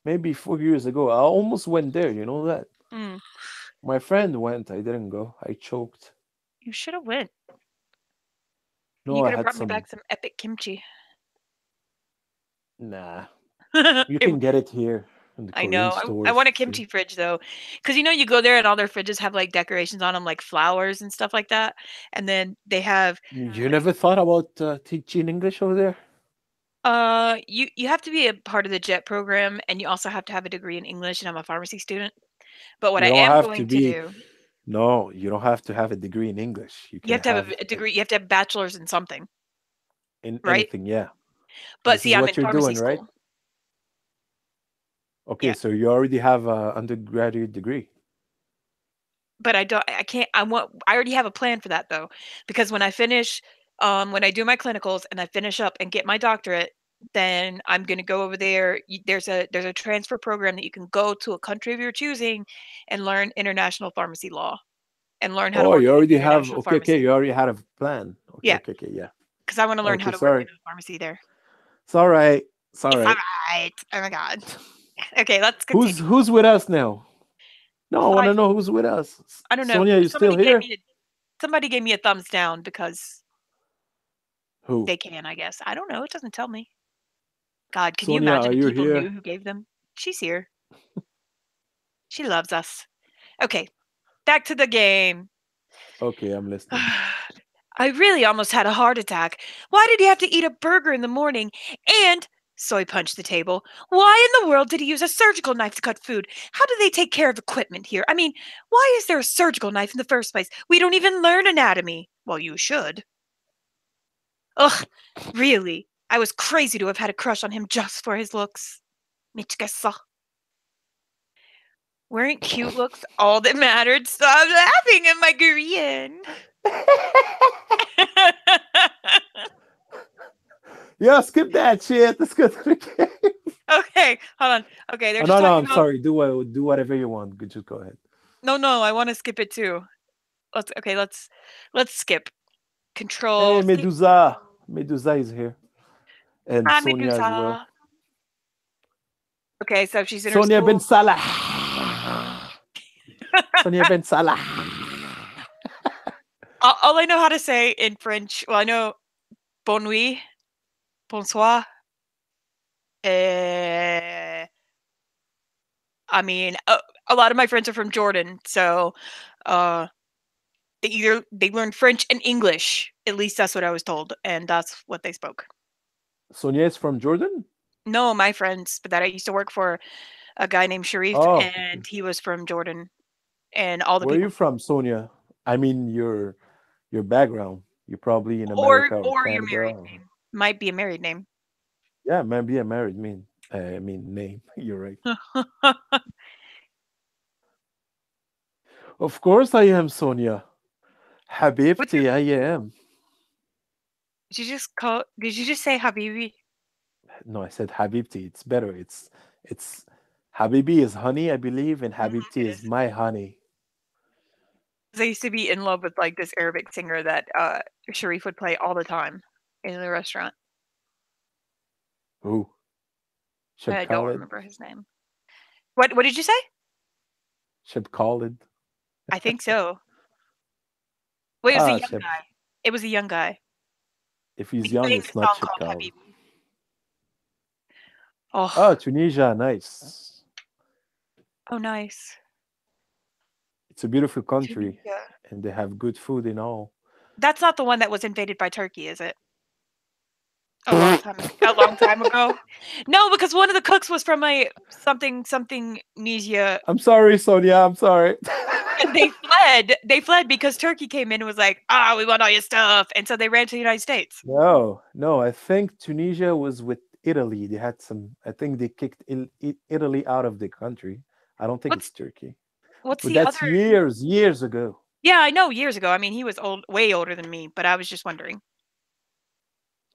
maybe 4 years ago. I almost went there. You know that? Mm, My friend went. I didn't go. I choked. you should have went. No, You I could have had brought me some. back some epic kimchi. Nah, you It can get it here in the I Korean know. I stores want a for free. kimchi fridge though, because you know you go there and all their fridges have like decorations on them, like flowers and stuff like that, and then they have You never thought about teaching English over there? you have to be a part of the JET program, and you also have to have a degree in English, and I'm a pharmacy student. But what You I don't am have to going to be. do, No, you don't have to have a degree in English. You you can have to have have a degree. You have to have bachelor's in something, in right? anything. Yeah, But this see, is I'm in what you're pharmacy doing, right? school. Okay, Yeah, so you already have a undergraduate degree. but I don't. I can't. I want. I already have a plan for that though, because when I do my clinicals and I finish up and get my doctorate, then I'm gonna go over there. There's a transfer program that you can go to a country of your choosing, and learn international pharmacy law and learn how to Oh, work you in an already have. international Okay, okay. pharmacy. You already had a plan. Okay, Yeah, okay, okay. Yeah. because I want to learn how Okay, to work sorry. in a pharmacy there. It's all right. It's all It's right. alright. Oh my god. Okay, let's Who's continue. with us now? No, I want to Five. know who's with us. I don't know. Sonia, you still here? Somebody gave me a thumbs down because Who? they can, I guess. I don't know. It doesn't tell me. God, can you Sonia, imagine are if you people here? knew who gave them? She's here. She loves us. Okay, back to the game. Okay, I'm listening. I really almost had a heart attack. Why did he have to eat a burger in the morning? And Soy punched the table. Why in the world did he use a surgical knife to cut food? How do they take care of equipment here? I mean, why is there a surgical knife in the first place? We don't even learn anatomy. Well, you should. Ugh, really? I was crazy to have had a crush on him just for his looks. Michigasa. Weren't cute looks all that mattered? Stop laughing at my Korean. Yeah, skip that shit. Let's go to the game. Okay, hold on. Okay, they're Oh just no, no, talking I'm about. sorry. Do whatever you want. Just go ahead. No, no, I want to skip it too. Let's skip. Hey, Control skip. Medusa. Medusa is here, and Hi, Sonia as well. Medusa. Okay, so she's in her Sonia Ben school. Salah. Sonia Ben Salah. All I know how to say in French. Well, I know bon nuit, bonsoir. Uh, I mean, a lot of my friends are from Jordan, so uh, they learn French and English. At least that's what I was told, and that's what they spoke. Sonia is from Jordan. No, my friends, but that I used to work for a guy named Sharif, Oh, okay. and he was from Jordan, and all the Where are people you from, Sonia? I mean, your background. You're probably in America or or your Canada. married name might be a married name. Yeah, maybe a married mean. I mean name. You're right. Of course I am, Sonia. What's your? Habibti, I am. Did you just say Habibi? No, I said Habibti. It's better. It's Habibi is honey, I believe, and Habibti It is is. my honey. 'Cause I used to be in love with like this Arabic singer that Sharif would play all the time, in the restaurant. Who? Shib I don't Khalid? remember his name. What did you say? Shib Khalid? I think so. Wait, it was a Ah, young Shib. guy. It was a young guy. If he's He young, sang it's the not song Shib called Khalid. Habibi. Oh, Oh, Tunisia, nice. oh, nice. It's a beautiful country, Tunisia. and they have good food and all. That's not the one that was invaded by Turkey, is it? A long time ago. No, because one of the cooks was from a something Tunisia, I'm sorry, Sonia. I'm sorry. and they fled. They fled because Turkey came in and was like, "Ah, we want all your stuff," and so they ran to the United States. No, no. I think Tunisia was with Italy. They had some. I think they kicked Italy out of the country. I don't think What's it's Turkey, what's but the that's other? years ago. Yeah, I know years ago. I mean, he was old, way older than me, but I was just wondering.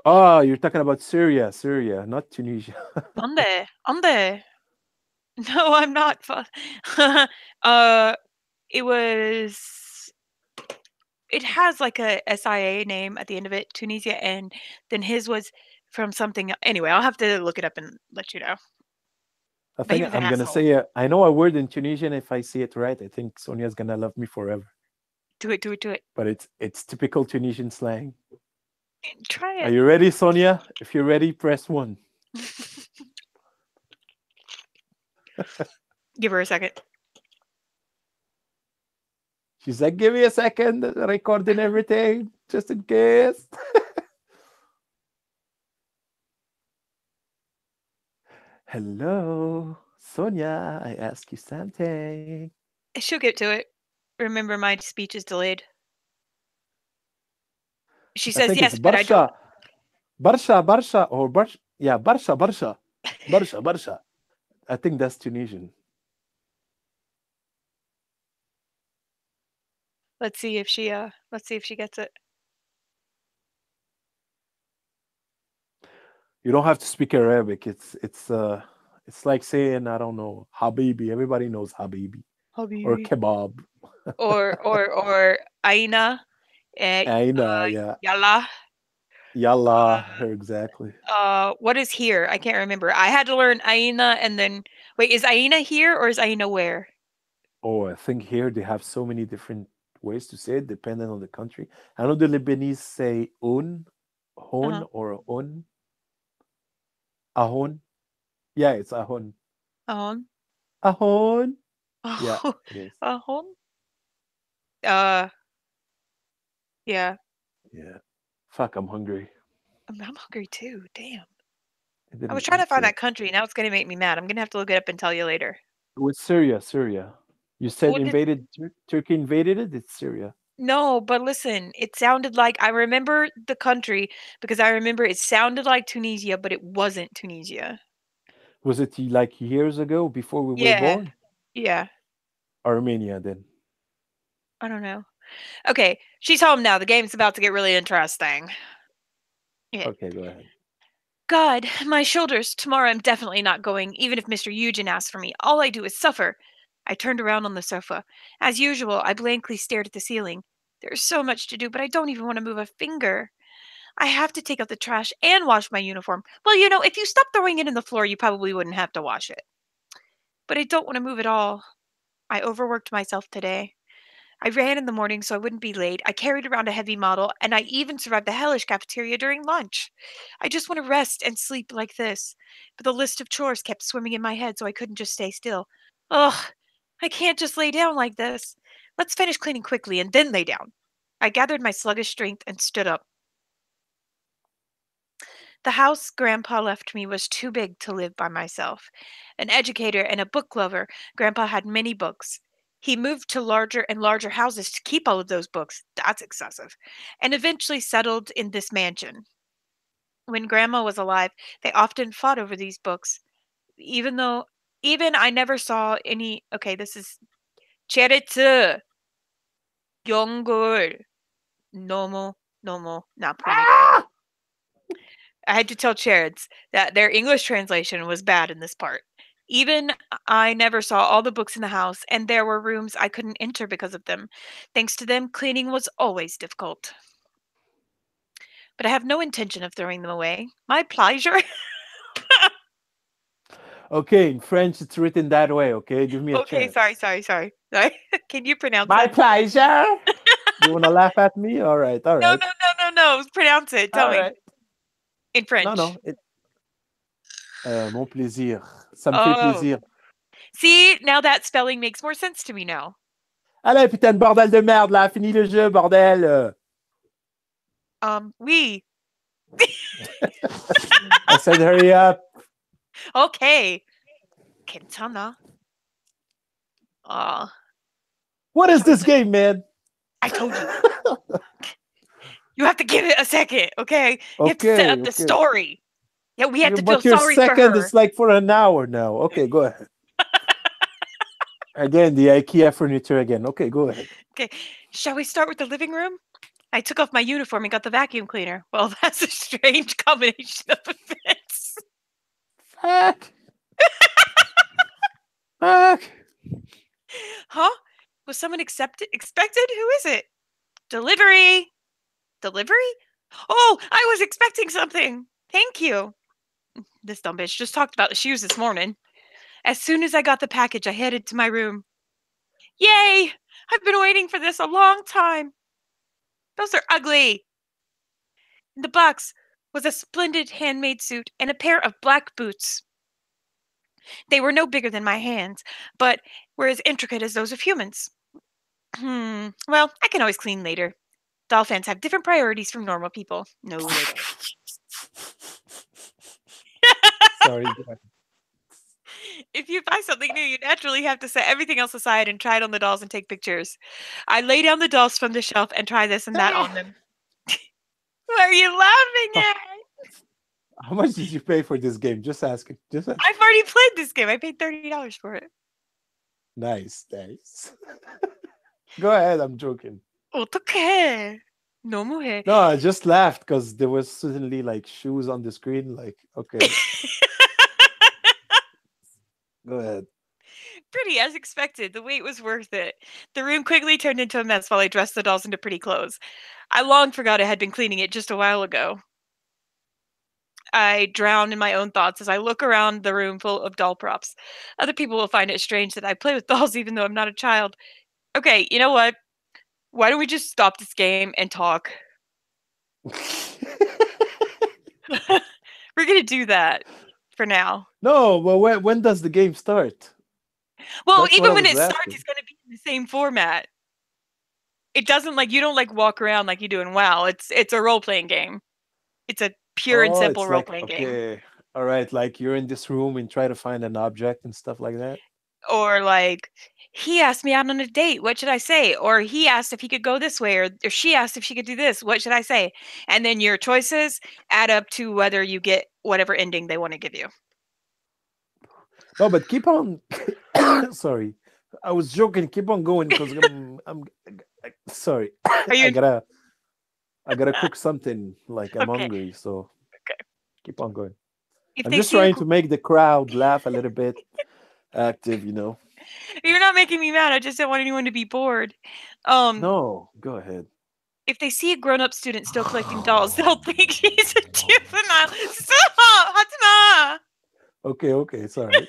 Oh, you're talking about Syria, Syria, not Tunisia. Ande, ande. No, I'm not. uh, it was. It has like a SIA name at the end of it, Tunisia, and then his was from something. Anyway, I'll have to look it up and let you know. I But he think was an I'm gonna asshole. say. I know a word in Tunisian. If I say it right, I think Sonia's gonna love me forever. Do it, do it, do it. But it's typical Tunisian slang. Try Are it. you ready, Sonia? If you're ready, press one. Give her a second. She's like, give me a second, recording everything, just in case. Hello, Sonia. I ask you something. She'll get to it. Remember, my speech is delayed. She I says think it's yes, but I don't. Barsha, Barsha, Barsha, or Barsha. Yeah, Barsha, Barsha, Barsha, Barsha. I think that's Tunisian. Let's see if she gets it. You don't have to speak Arabic. It's like saying I don't know Habibi. Everybody knows Habibi or Habibi. kebab. Or Aina. Eh, Aina, yeah, Yalla. yalla, exactly. What is here? I can't remember. I had to learn Aina and then wait, is Aina here or is Aina where? Oh, I think here they have so many different ways to say it, depending on the country. I know the Lebanese say un, Uh-huh. hon, or un, ahon. Yeah, it's ahon. Ahon. Ahon. Yeah, Oh, it is. Ahon. Uh, yeah. Yeah. Fuck, I'm hungry. I'm hungry too. Damn. I I was didn't trying to eat find yet. that country. Now it's gonna make me mad. I'm gonna have to look it up and tell you later. With Syria, Syria. You said What did invaded Turkey invaded it. It's Syria. No, but listen, it sounded like I remember the country because I remember it sounded like Tunisia, but it wasn't Tunisia. Was it like years ago before we were Yeah. born? Yeah. Armenia then. I don't know. Okay, she's home now. The game's about to get really interesting. Yeah. Okay, go ahead. God, my shoulders. Tomorrow I'm definitely not going, even if Mr. Eugen asks for me. All I do is suffer. I turned around on the sofa. As usual, I blankly stared at the ceiling. There's so much to do, but I don't even want to move a finger. I have to take out the trash and wash my uniform. Well, if you stop throwing it in the floor, you probably wouldn't have to wash it. But I don't want to move at all. I overworked myself today. I ran in the morning so I wouldn't be late. I carried around a heavy model, and I even survived the hellish cafeteria during lunch. I just want to rest and sleep like this. But the list of chores kept swimming in my head, so I couldn't just stay still. Ugh, I can't just lay down like this. Let's finish cleaning quickly and then lay down. I gathered my sluggish strength and stood up. The house Grandpa left me was too big to live by myself. An educator and a book lover, Grandpa had many books. He moved to larger and larger houses to keep all of those books. That's excessive. And eventually settled in this mansion. When Grandma was alive, they often fought over these books. Even though, even I never saw any. Okay, this is Cheritz, Yongul, Nomo, Nomo, Napuni. Ah! I had to tell Cheritz that their English translation was bad in this part. Even I never saw all the books in the house, and there were rooms I couldn't enter because of them. Thanks to them, cleaning was always difficult. but I have no intention of throwing them away. My pleasure. Okay, in French it's written that way. Okay, give me a Okay, sorry, chance. sorry, sorry. Sorry. Can you pronounce My that? pleasure. You wanna laugh at me? All right, all No, right, no, no, no, no. Pronounce it. Tell all me right. in Non, French. non. Mon plaisir. Ça me fait Oh, plaisir. see, now that spelling makes more sense to me now. Allez, putain de bordel de merde, là, fini le jeu, bordel. Oui. I said hurry up. Okay. Quintana. Uh, What is shall we this play? game, man? I told you. You have to give it a second, okay? You have to set Okay, up the okay. story. Yeah, we have to feel But your sorry for second her. is like for an hour now. Okay, go ahead. Again, the IKEA furniture again. Okay, go ahead. Okay. Shall we start with the living room? I took off my uniform and got the vacuum cleaner. Well, that's a strange combination of events. Fuck. Fuck. Huh? Was someone expected? Who is it? Delivery. Delivery? Oh, I was expecting something. Thank you. This dumb bitch just talked about the shoes this morning. As soon as I got the package, I headed to my room. Yay! I've been waiting for this a long time. Those are ugly. In the box was a splendid handmade suit and a pair of black boots. They were no bigger than my hands, but were as intricate as those of humans. Well, I can always clean later. Doll fans have different priorities from normal people. No, they don't. Sorry. Go ahead. If you buy something new, you naturally have to set everything else aside and try it on the dolls and take pictures. I lay down the dolls from the shelf and try this and that on them. What are you laughing Oh, at? how much did you pay for this game? Just asking. Just asking. I've already played this game. I paid $30 for it. Nice, nice. Go ahead. I'm joking. Otoke. No muhe. No, I just laughed because there was suddenly like shoes on the screen. Like, okay, go ahead. Pretty as expected. The wait was worth it. The room quickly turned into a mess while I dressed the dolls into pretty clothes. I long forgot I had been cleaning it just a while ago. I drown in my own thoughts as I look around the room full of doll props. Other people will find it strange that I play with dolls even though I'm not a child. Okay, you know what? Why don't we just stop this game and talk? We're gonna do that for now. No, but when does the game start? Well, That's what I even when was it starts, asking. it's gonna be in the same format. It doesn't like you don't like walk around like you do in WoW. It's a role playing game. It's a pure and Oh, simple it's role like playing game. okay, all right, like you're in this room and try to find an object and stuff like that. Or like he asked me out on a date. What should I say? Or he asked if he could go this way, or she asked if she could do this. What should I say? And then your choices add up to whether you get whatever ending they want to give you. No, but keep on. Sorry, I was joking. Keep on going because sorry. Are I you gotta I gotta cook something. Like I'm okay? hungry, so Okay. keep on going. If I'm they just see a, trying to make the crowd laugh a little bit, active. you're not making me mad. I just don't want anyone to be bored. Um, No, go ahead. if they see a grown-up student still collecting dolls, they'll think she's a juvenile. Stop, Hatsuma! Okay, okay, it's all right.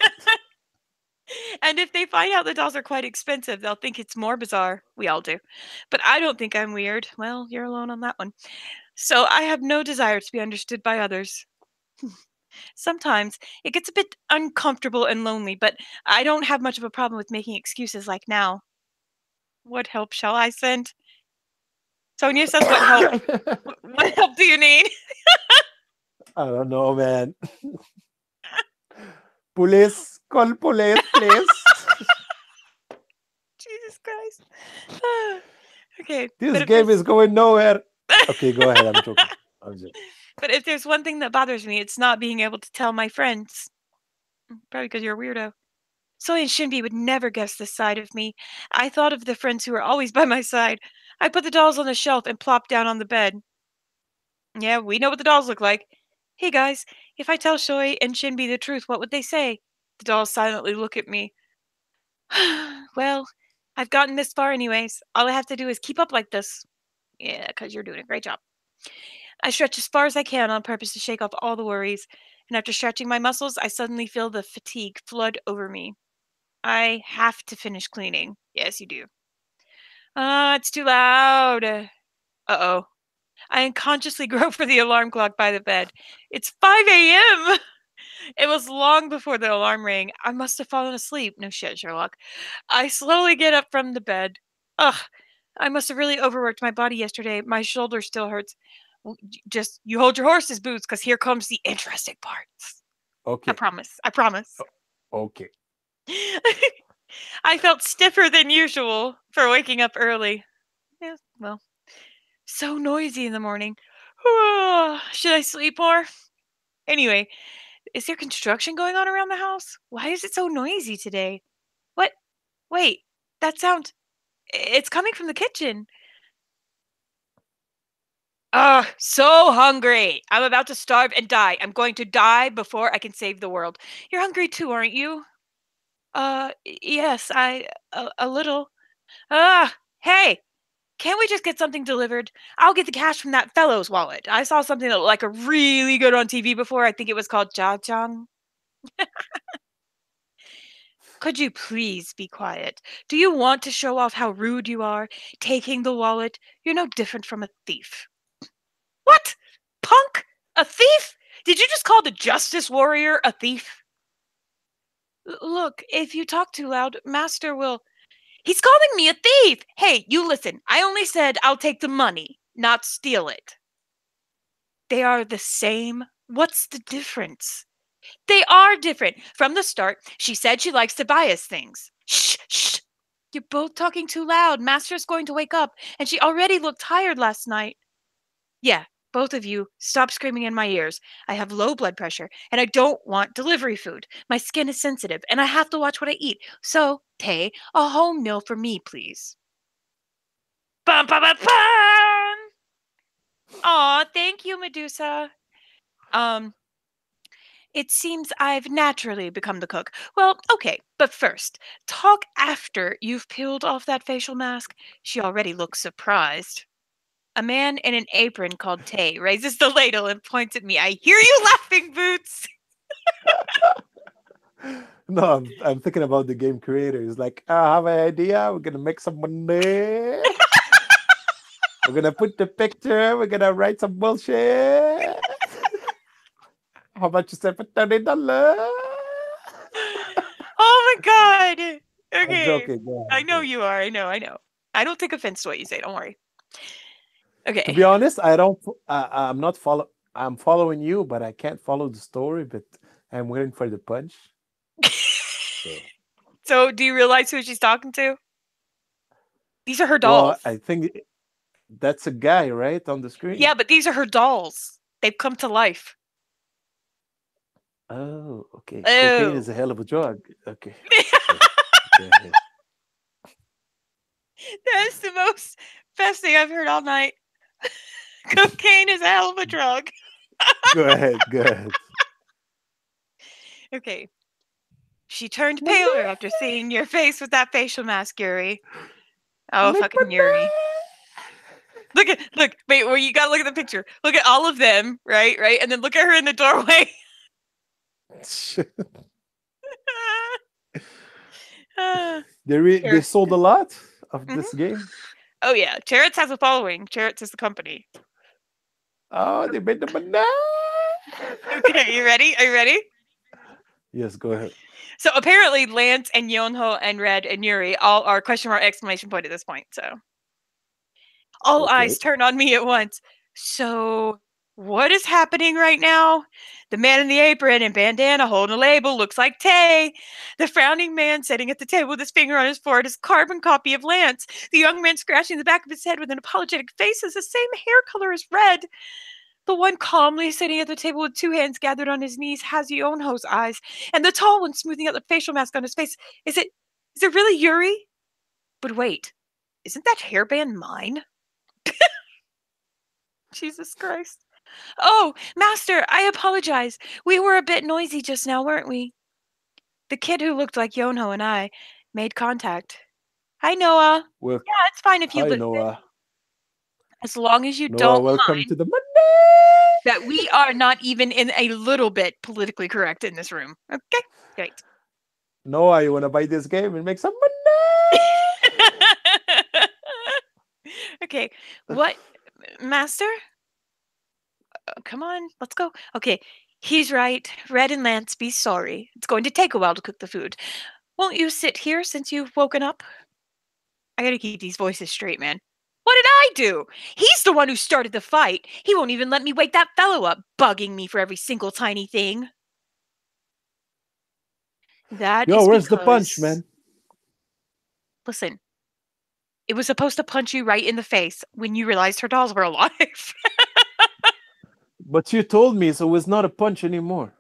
And if they find out the dolls are quite expensive, they'll think it's more bizarre. We all do. But I don't think I'm weird. Well, you're alone on that one. So I have no desire to be understood by others. Sometimes it gets a bit uncomfortable and lonely, but I don't have much of a problem with making excuses like now. What help shall I send? Sonia says, "What help? What help do you need?" I don't know, man. Police, call police, please. Jesus Christ. Okay, This but if game there's is going nowhere. Okay, go ahead. I'm joking. I'm joking. but if there's one thing that bothers me, it's not being able to tell my friends. Probably because you're a weirdo. Soy and Shinbi would never guess this side of me. I thought of the friends who were always by my side. I put the dolls on the shelf and plopped down on the bed. Yeah, we know what the dolls look like. Hey guys, if I tell Shoy and Shinbi the truth, what would they say? The dolls silently look at me. Well, I've gotten this far anyways. All I have to do is keep up like this. Yeah, because you're doing a great job. I stretch as far as I can on purpose to shake off all the worries, and after stretching my muscles, I suddenly feel the fatigue flood over me. I have to finish cleaning. Yes, you do. It's too loud. Uh-oh. I unconsciously grope for the alarm clock by the bed. It's 5 a.m. It was long before the alarm rang. I must have fallen asleep. No shit, Sherlock. I slowly get up from the bed. Ugh, I must have really overworked my body yesterday. My shoulder still hurts. Just you hold your horse's boots, because here comes the interesting parts. I Okay. promise. I promise. Okay. I felt stiffer than usual for waking up early. Yeah, well, so noisy in the morning. Should I sleep more? Anyway, is there construction going on around the house? Why is it so noisy today? What? Wait, that sound. It's coming from the kitchen. Ugh, so hungry. I'm about to starve and die. I'm going to die before I can save the world. You're hungry too, aren't you? Yes, a little. Hey, can't we just get something delivered? I'll get the cash from that fellow's wallet. I saw something that looked like a really good on TV before. I think it was called Jajang. Could you please be quiet? Do you want to show off how rude you are? Taking the wallet? You're no different from a thief. What? Punk? A thief? Did you just call the justice warrior a thief? Look, if you talk too loud, Master will. He's calling me a thief! Hey, you listen. I only said I'll take the money, not steal it. They are the same. What's the difference? They are different. From the start, she said she likes to buy us things. Shh, shh. You're both talking too loud. Master's going to wake up, and she already looked tired last night. Yeah, both of you, stop screaming in my ears. I have low blood pressure, and I don't want delivery food. My skin is sensitive, and I have to watch what I eat. So, Tay, a home meal for me, please. Bum, bum, bum, bum! Aw, thank you, Medusa. Um, It seems I've naturally become the cook. Well, okay, but first, talk after you've peeled off that facial mask. She already looks surprised. A man in an apron called Tay raises the ladle and points at me. I hear you laughing, Boots! No, I'm thinking about the game creator. He's like, I have an idea. We're gonna make some money. We're gonna put the picture. We're gonna write some bullshit. How about you say for $30? Oh my god! I'm Okay. joking. Go I ahead, know go. you are. I know. I know. I don't take offense to what you say. Don't worry. To Okay. be honest, I don't. I'm not follow. I'm following you, but I can't follow the story. But I'm waiting for the punch. So, So, do you realize who she's talking to? These are her well, dolls. I think that's a guy, right, on the screen. Yeah, but these are her dolls. They've come to life. Oh, okay. Cocaine is Oh. a hell of a drug. Okay, okay. Go ahead. That's the most best thing I've heard all night. Cocaine is a hell of a drug. Go ahead. Go ahead. Okay. She turned Money, paler after seeing your face with that facial mask, Yuri. Oh, make fucking Yuri. Look, wait, well, you gotta look at the picture. Look at all of them, right? Right? And then look at her in the doorway. money. uh, They Cheritz. sold a lot of Mhm. this game. Oh, yeah. Cheritz has a following. Cheritz is the company. Oh, they made the money. Okay, you ready? Are you ready? Yes, go ahead. So apparently Lance and Yonho and Red and Yuri all are question mark exclamation point at this point. So all eyes Okay. turn on me at once. So, what is happening right now? The man in the apron and bandana holding a label looks like Tay. The frowning man sitting at the table with his finger on his forehead is carbon copy of Lance. The young man scratching the back of his head with an apologetic face has the same hair color as Red. The one calmly sitting at the table with two hands gathered on his knees has Yonho's eyes, and the tall one smoothing out the facial mask on his face. Is it really Yuri? But wait, isn't that hairband mine? Jesus Christ. Oh, Master, I apologize. We were a bit noisy just now, weren't we? The kid who looked like Yonho and I made contact. Hi, Noah. Well, Yeah, it's fine if you hi listen. Noah. As long as you Noah, don't welcome to mind the Monday. that we are not even in a little bit politically correct in this room. Okay, great. Noah, you want to buy this game and make some money? Okay, what, Master? Come on, let's go. Okay, he's right. Red and Lance, be sorry. It's going to take a while to cook the food. Won't you sit here since you've woken up? I gotta keep these voices straight, man. What did I do? He's the one who started the fight. He won't even let me wake that fellow up, bugging me for every single tiny thing. That Yo, is where's the punch, because. man? Listen, it was supposed to punch you right in the face when you realized her dolls were alive. But you told me, so it's not a punch anymore.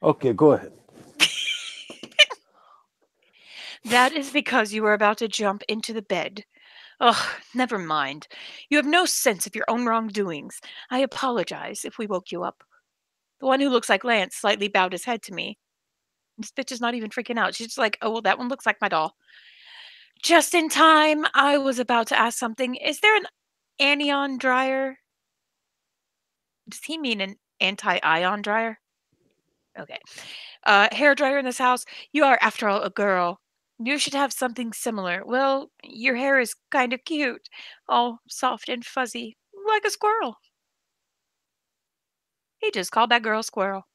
Okay, go ahead. That is because you were about to jump into the bed. Ugh, never mind. You have no sense of your own wrongdoings. I apologize if we woke you up. The one who looks like Lance slightly bowed his head to me. This bitch is not even freaking out. She's just like, oh, well, that one looks like my doll. Just in time, I was about to ask something. Is there an anion dryer? Does he mean an anti-ion dryer? Okay. Hair dryer in this house. You are, after all, a girl. You should have something similar. Well, your hair is kind of cute, all soft and fuzzy, like a squirrel. He just called that girl Squirrel.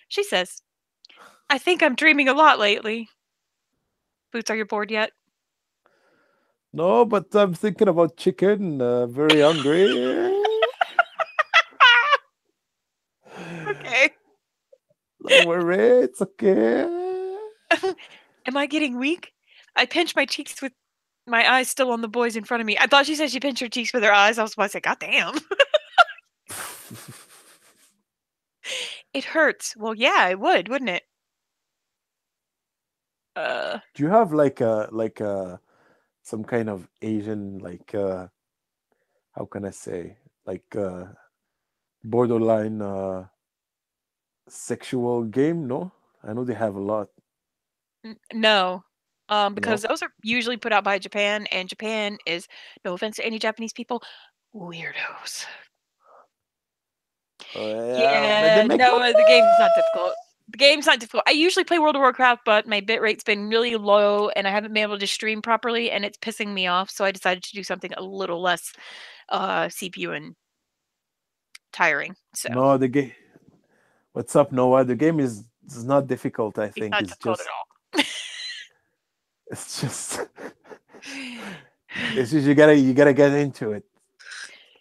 She says, I think I'm dreaming a lot lately. Boots, are you bored yet? No, but I'm thinking about chicken. Very hungry. Okay. Don't worry, it's okay. Am I getting weak? I pinch my cheeks with my eyes still on the boys in front of me. I thought she said she pinched her cheeks with her eyes. I was about to say, God damn. It hurts. Well, yeah, it would, wouldn't it? Uh, Do you have some kind of Asian how can I say borderline sexual game? No, I know they have a lot. no. Because No, those are usually put out by Japan, and Japan is, no offense to any Japanese people, weirdos. yeah, but they Yeah, make no, money. the game's not difficult. The game's not difficult. I usually play World of Warcraft, but my bit rate's been really low, and I haven't been able to stream properly, and it's pissing me off. So I decided to do something a little less CPU and tiring. So No, the game. What's up, Noah? The game is not difficult. I it's think not difficult at all. it's just it's just you gotta get into it.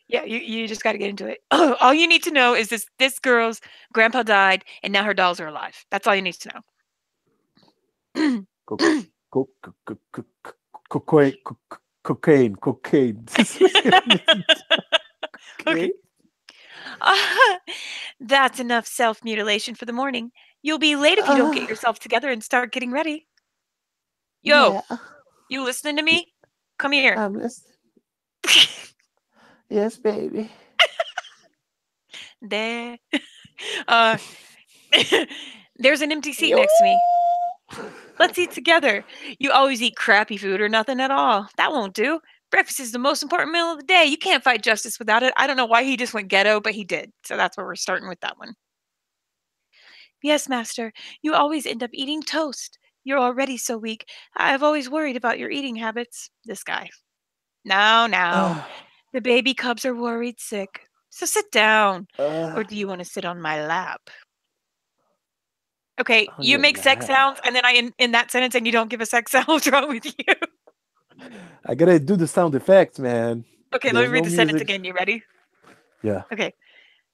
Yeah, you just got to get into it. All you need to know is this girl's grandpa died, and now her dolls are alive. That's all you need to know. Co- cocaine, cocaine. This is what you listen to. Okay. Okay. That's enough self mutilation for the morning. You'll be late if you don't get Uh, yourself together and start getting ready. Yo, yeah, you listening to y- me? Come here. I'm listening. Yes, baby. There. Uh, there's an empty seat Yo. next to me. Let's eat together. You always eat crappy food or nothing at all. That won't do. Breakfast is the most important meal of the day. You can't fight justice without it. I don't know why he just went ghetto, but he did. So that's where we're starting with that one. Yes, master. You always end up eating toast. You're already so weak. I've always worried about your eating habits. This guy. Now, now. Uh, The baby cubs are worried sick. So sit down. uh, Or do you want to sit on my lap? Okay, on you your make sex lap. sounds, and then in that sentence, and you don't give a sex sound. What's wrong with you? I gotta do the sound effects, man. Okay, let me There's read no the sentence music. again. You ready? Yeah. Okay.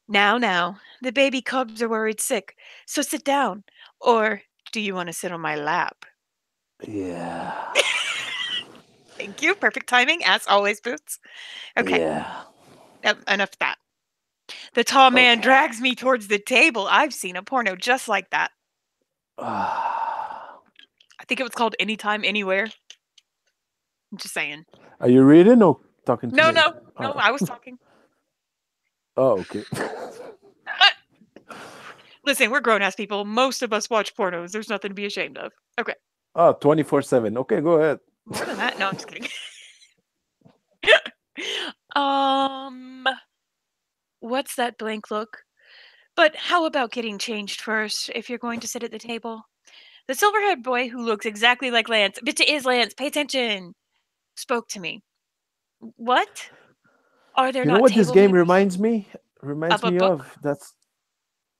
Now, now, the baby cubs are worried sick. So sit down. Or do you want to sit on my lap? Yeah. Thank you. Perfect timing, as always, Boots. Okay, Yeah. enough of that. The tall man Okay. drags me towards the table. I've seen a porno just like that. Ah. I think it was called Anytime, Anywhere. I'm just saying. Are you reading or talking to No, me? no, no, Oh, I was talking. oh okay. Listen, we're grown ass people. Most of us watch pornos. There's nothing to be ashamed of. Okay. Oh, 24/7. Okay, go ahead. More than that. No, I'm just kidding. Um, what's that blank look? But how about getting changed first if you're going to sit at the table? The silver-haired boy who looks exactly like Lance, but it is Lance, pay attention, spoke to me. What? Are there You know not what this table game manners reminds me? Reminds of a me book? of? That's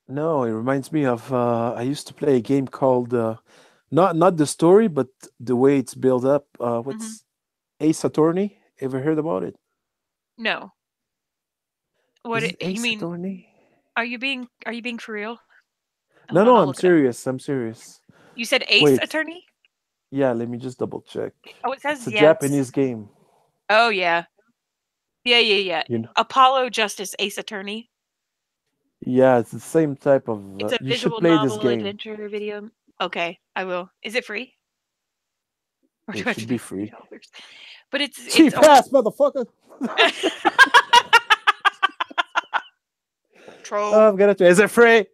no, it reminds me of I used to play a game called not the story, but the way it's built up. Mhm. What's Ace Attorney? Ever heard about it? No. What Is it you Ace mean? Attorney? Are you being for real? Hold No, on, no, I'll I'm look it up. serious. I'm serious. You said Ace Wait, Attorney? yeah, let me just double check. Oh, it It's says a yeah, it's Japanese game. oh yeah. Yeah, yeah, yeah. You know, Apollo Justice Ace Attorney. yeah, it's the same type of. It's a You should visual play this novel game. adventure video. Okay, I will. Is it free? Or do It I have to should be pay free. $40? But it's Cheap only ass motherfucker. troll. I'm gonna try. Is it free?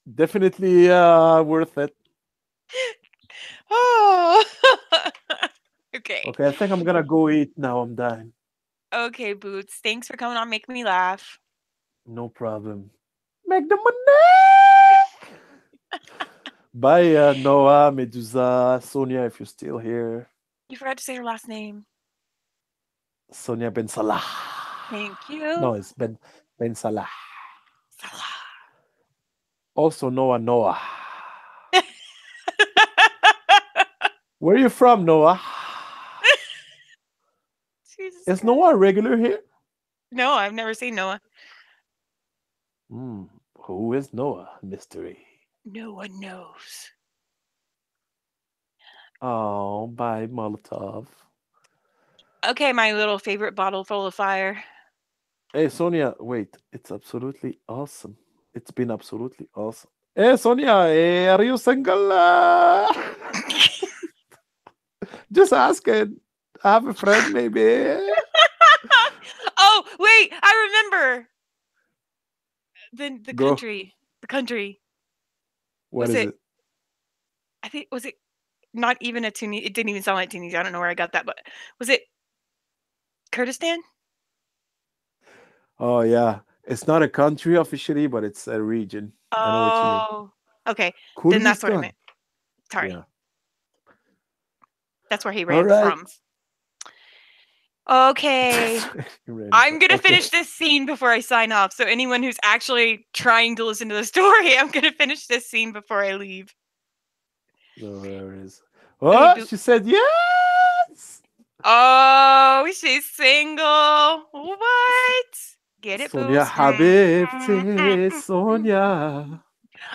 Definitely worth it. Oh. Okay. Okay, I think I'm gonna go eat now. I'm dying. Okay, Boots. Thanks for coming on making me laugh. No problem. Make the money. Bye, Noah, Medusa, Sonia, if you're still here. You forgot to say her last name. Sonia Ben Salah. Thank No, you. it's Ben Salah. Salah. Also Noah. Where are you from, Noah? Jesus Is Noah a Christ. regular here? No, I've never seen Noah. Hmm. Who is Noah? Mystery. No one knows. Oh, bye, Molotov. Okay, my little favorite bottle full of fire. Hey, Sonia, wait. It's absolutely awesome. It's been absolutely awesome. Hey, Sonia, are you single? Just asking. I have a friend, maybe. Oh, wait, I remember. The Go. country. The country. What Was is it it? I think was it not even a Tunisia? It didn't even sound like Tunisia. I don't know where I got that, but was it Kurdistan? Oh, yeah. It's not a country officially, but it's a region. I know what you mean. Oh. Okay. Then that's what I Kurdistan. meant. Sorry. Yeah. That's where he All ran right. from. Okay. I'm gonna Okay. finish this scene before I sign off. So anyone who's actually trying to listen to the story, I'm gonna finish this scene before I leave. So there it is. Okay, Oh, Boop. she said yes. Oh, she's single. What? Get it, Sonia Boops. Habibti, Sonia.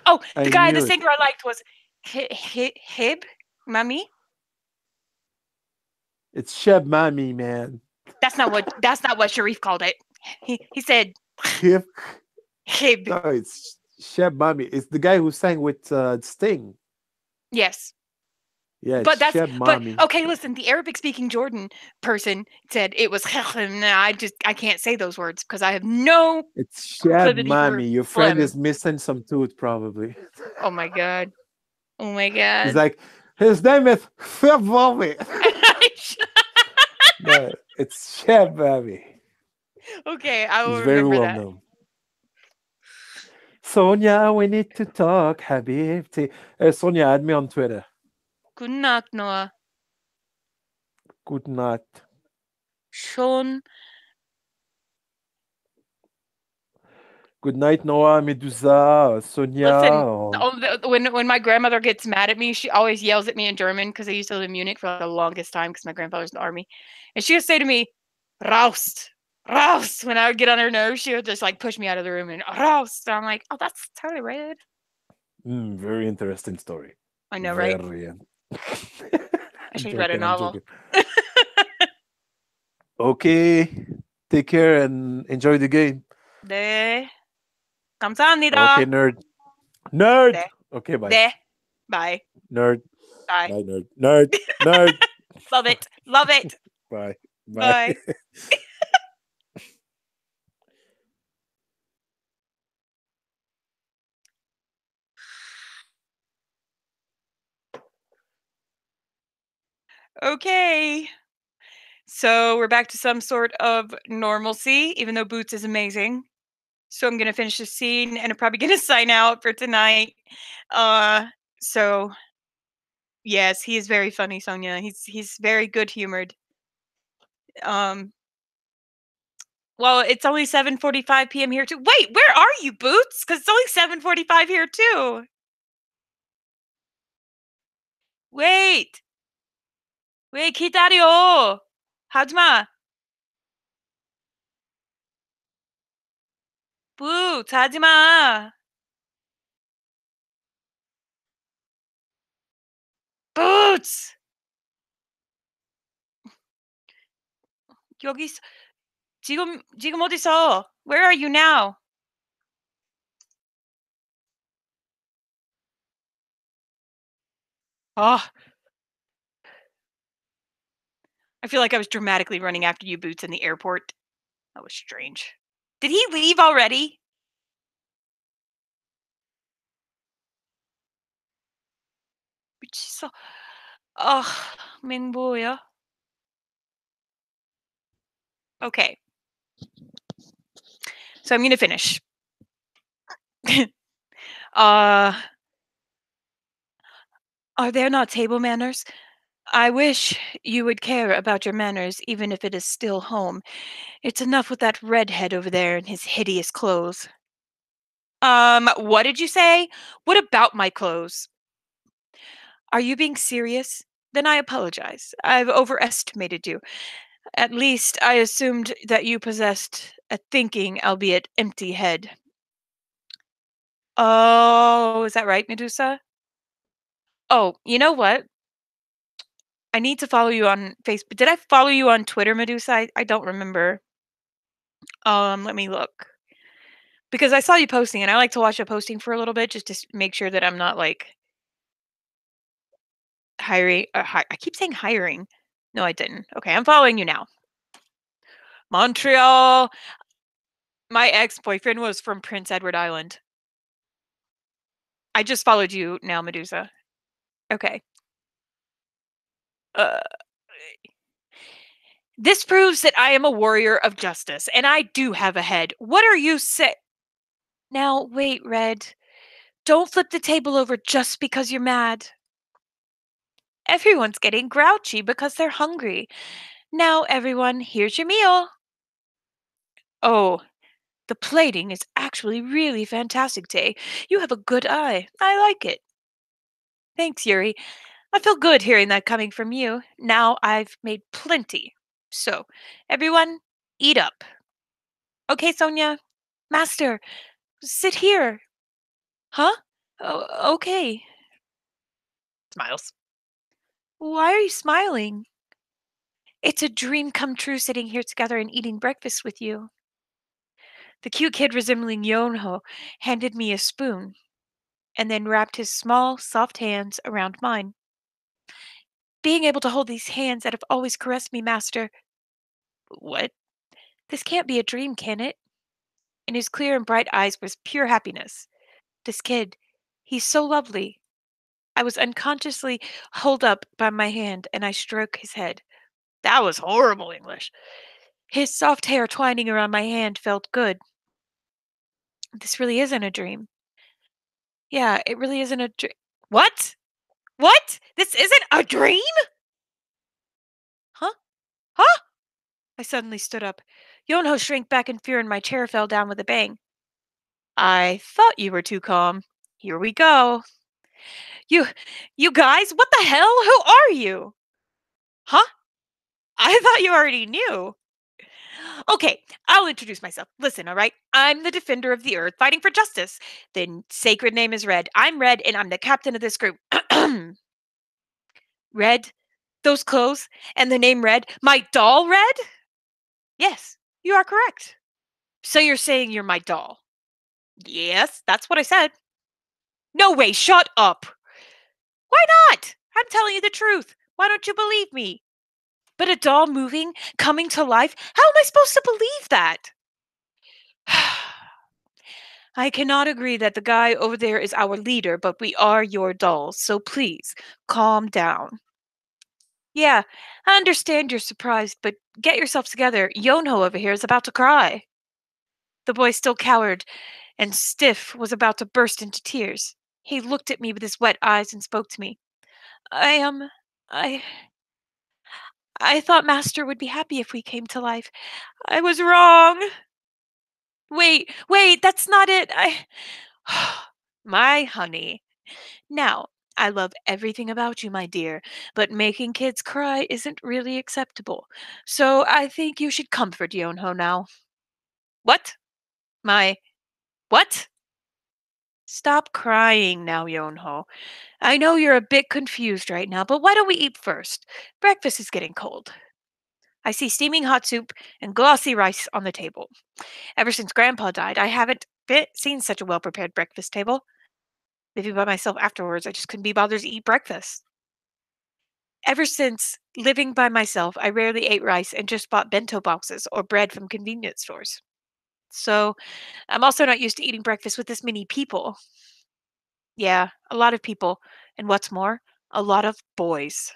Oh, the I guy, the knew it. singer I liked was Hib, Mummy. It's Sheb Mami, man. That's not what Sharif called it. He said Hip. Hib. No, it's Sheb Mami. It's the guy who sang with Sting. Yes. Yeah, it's But Sheb but Mami. okay, listen, the Arabic speaking Jordan person said it was I can't say those words because I have no It's Sheb proclivity for Mami. Your friend phlegm. is missing some tooth, probably. Oh my god. Oh my He's god. like, his name is Sheb Mami. No, it's Sheb Mami. Okay, I will He's very remember well that. known. Sonia, we need to talk, Habibti. Sonia, add me on Twitter. Good night, Noah. Good night. Schon. Good night, Noah, Medusa, Sonia. Listen, Oh, when my grandmother gets mad at me, she always yells at me in German because I used to live in Munich for like the longest time because my grandfather's in the army, and she would say to me, "Raus, raus." When I would get on her nerves, she would just like push me out of the room and raus. And I'm like, "Oh, that's totally rude." very interesting story. I know, right? Very. I I'm should read a joking. I'm novel. joking. Okay. Take care and enjoy the game. 네, 감사합니다. Okay, nerd. Nerd. 네, Okay, bye. 네, bye, Nerd. bye. Bye, nerd. Nerd. Nerd. Love it, love it. Bye. Bye. Bye. Okay. So we're back to some sort of normalcy, even though Boots is amazing. So I'm gonna finish the scene and I'm probably gonna sign out for tonight. Uh, so yes, he is very funny, Sonia. He's very good humored. Um, well, it's only 7:45 p.m. here too. Wait, where are you, Boots? Because it's only 7:45 here too. Wait, wait, 기다려. 하지마. Boots, 하지마. Boots. 여기 있어. 지금 어디서? Where are you now? Oh, I feel like I was dramatically running after you, Boots, in the airport. That was strange. Did he leave already? 미쳤어. 아, 맹보야. Okay, so I'm gonna finish. uh, are there not table manners? I wish you would care about your manners, even if it is still home. It's enough with that redhead over there in his hideous clothes. What did you say? What about my clothes? Are you being serious? Then I apologize. I've overestimated you. At least I assumed that you possessed a thinking, albeit empty head. Oh, is that right, Medusa? Oh, you know what? I need to follow you on Facebook. Did I follow you on Twitter, Medusa? I don't remember. Let me look. Because I saw you posting and I like to watch a posting for a little bit just to make sure that I'm not like hiring. I keep saying hiring. No, I didn't. Okay, I'm following you now. Montreal. My ex-boyfriend was from Prince Edward Island. I just followed you now, Medusa. Okay. Uh, this proves that I am a warrior of justice, and I do have a head. What are you say? Now, wait, Red. Don't flip the table over just because you're mad. Everyone's getting grouchy because they're hungry. Now, everyone, here's your meal. Oh, the plating is actually really fantastic, Tay. You have a good eye. I like it. Thanks, Yuri. I feel good hearing that coming from you. Now I've made plenty. So, everyone, eat up. Okay, Sonia? Master, sit here. Huh? Oh, okay. Smiles. Why are you smiling? It's a dream come true sitting here together and eating breakfast with you. The cute kid resembling Yonho handed me a spoon and then wrapped his small, soft hands around mine. Being able to hold these hands that have always caressed me, Master. What? This can't be a dream, can it? In his clear and bright eyes was pure happiness. This kid, he's so lovely. I was unconsciously held up by my hand and I stroked his head. That was horrible English. His soft hair twining around my hand felt good. This really isn't a dream. Yeah, it really isn't a dream. What? What? This isn't a dream? Huh? Huh? I suddenly stood up. Yonho shrank back in fear and my chair fell down with a bang. I thought you were too calm. Here we go. You you guys, what the hell? Who are you? Huh? I thought you already knew. Okay, I'll introduce myself. Listen, all right? I'm the defender of the earth fighting for justice. The sacred name is Red. I'm Red and I'm the captain of this group. Red? Those clothes and the name Red? My doll Red? Yes, you are correct. So you're saying you're my doll? Yes, that's what I said. No way, shut up. Why not? I'm telling you the truth. Why don't you believe me? But a doll moving, coming to life? How am I supposed to believe that? I cannot agree that the guy over there is our leader, but we are your dolls, so please calm down. Yeah, I understand you're surprised, but get yourself together. Yonho over here is about to cry. The boy still cowered and stiff was about to burst into tears. He looked at me with his wet eyes and spoke to me. I I I thought Master would be happy if we came to life. I was wrong. Wait, that's not it. My honey. Now, I love everything about you, my dear, but making kids cry isn't really acceptable. So I think you should comfort Yonho now. What? My what? Stop crying now, Yonho. I know you're a bit confused right now, but why don't we eat first? Breakfast is getting cold. I see steaming hot soup and glossy rice on the table. Ever since Grandpa died, I haven't seen such a well prepared breakfast table. Living by myself afterwards, I just couldn't be bothered to eat breakfast. Ever since living by myself, I rarely ate rice and just bought bento boxes or bread from convenience stores. So I'm also not used to eating breakfast with this many people. Yeah, a lot of people. And what's more, a lot of boys.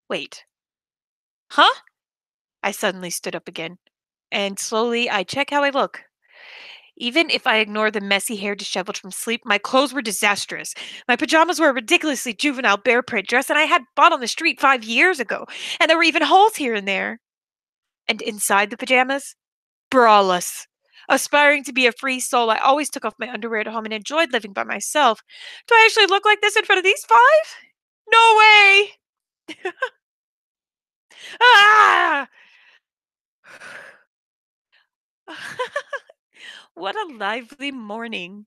Wait. Huh? I suddenly stood up again. And slowly I check how I look. Even if I ignore the messy hair disheveled from sleep, my clothes were disastrous. My pajamas were a ridiculously juvenile bear print dress that I had bought on the street 5 years ago, and there were even holes here and there. And inside the pajamas, braless. Aspiring to be a free soul, I always took off my underwear at home and enjoyed living by myself. Do I actually look like this in front of these five? No way! Ah! What a lively morning.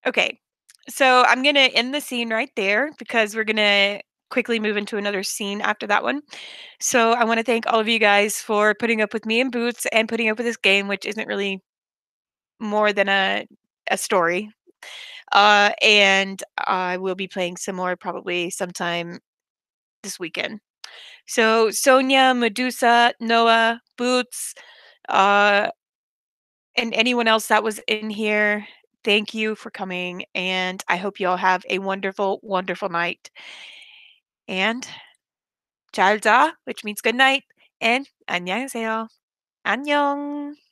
Okay. So I'm going to end the scene right there because we're going to quickly move into another scene after that one. So I want to thank all of you guys for putting up with me in Boots and putting up with this game, which isn't really more than a story. And I will be playing some more probably sometime this weekend. So Sonia, Medusa, Noah, Boots, uh, and anyone else that was in here, thank you for coming, and I hope you all have a wonderful, wonderful night. And 잘 자, which means good night, and 안녕하세요. 안녕.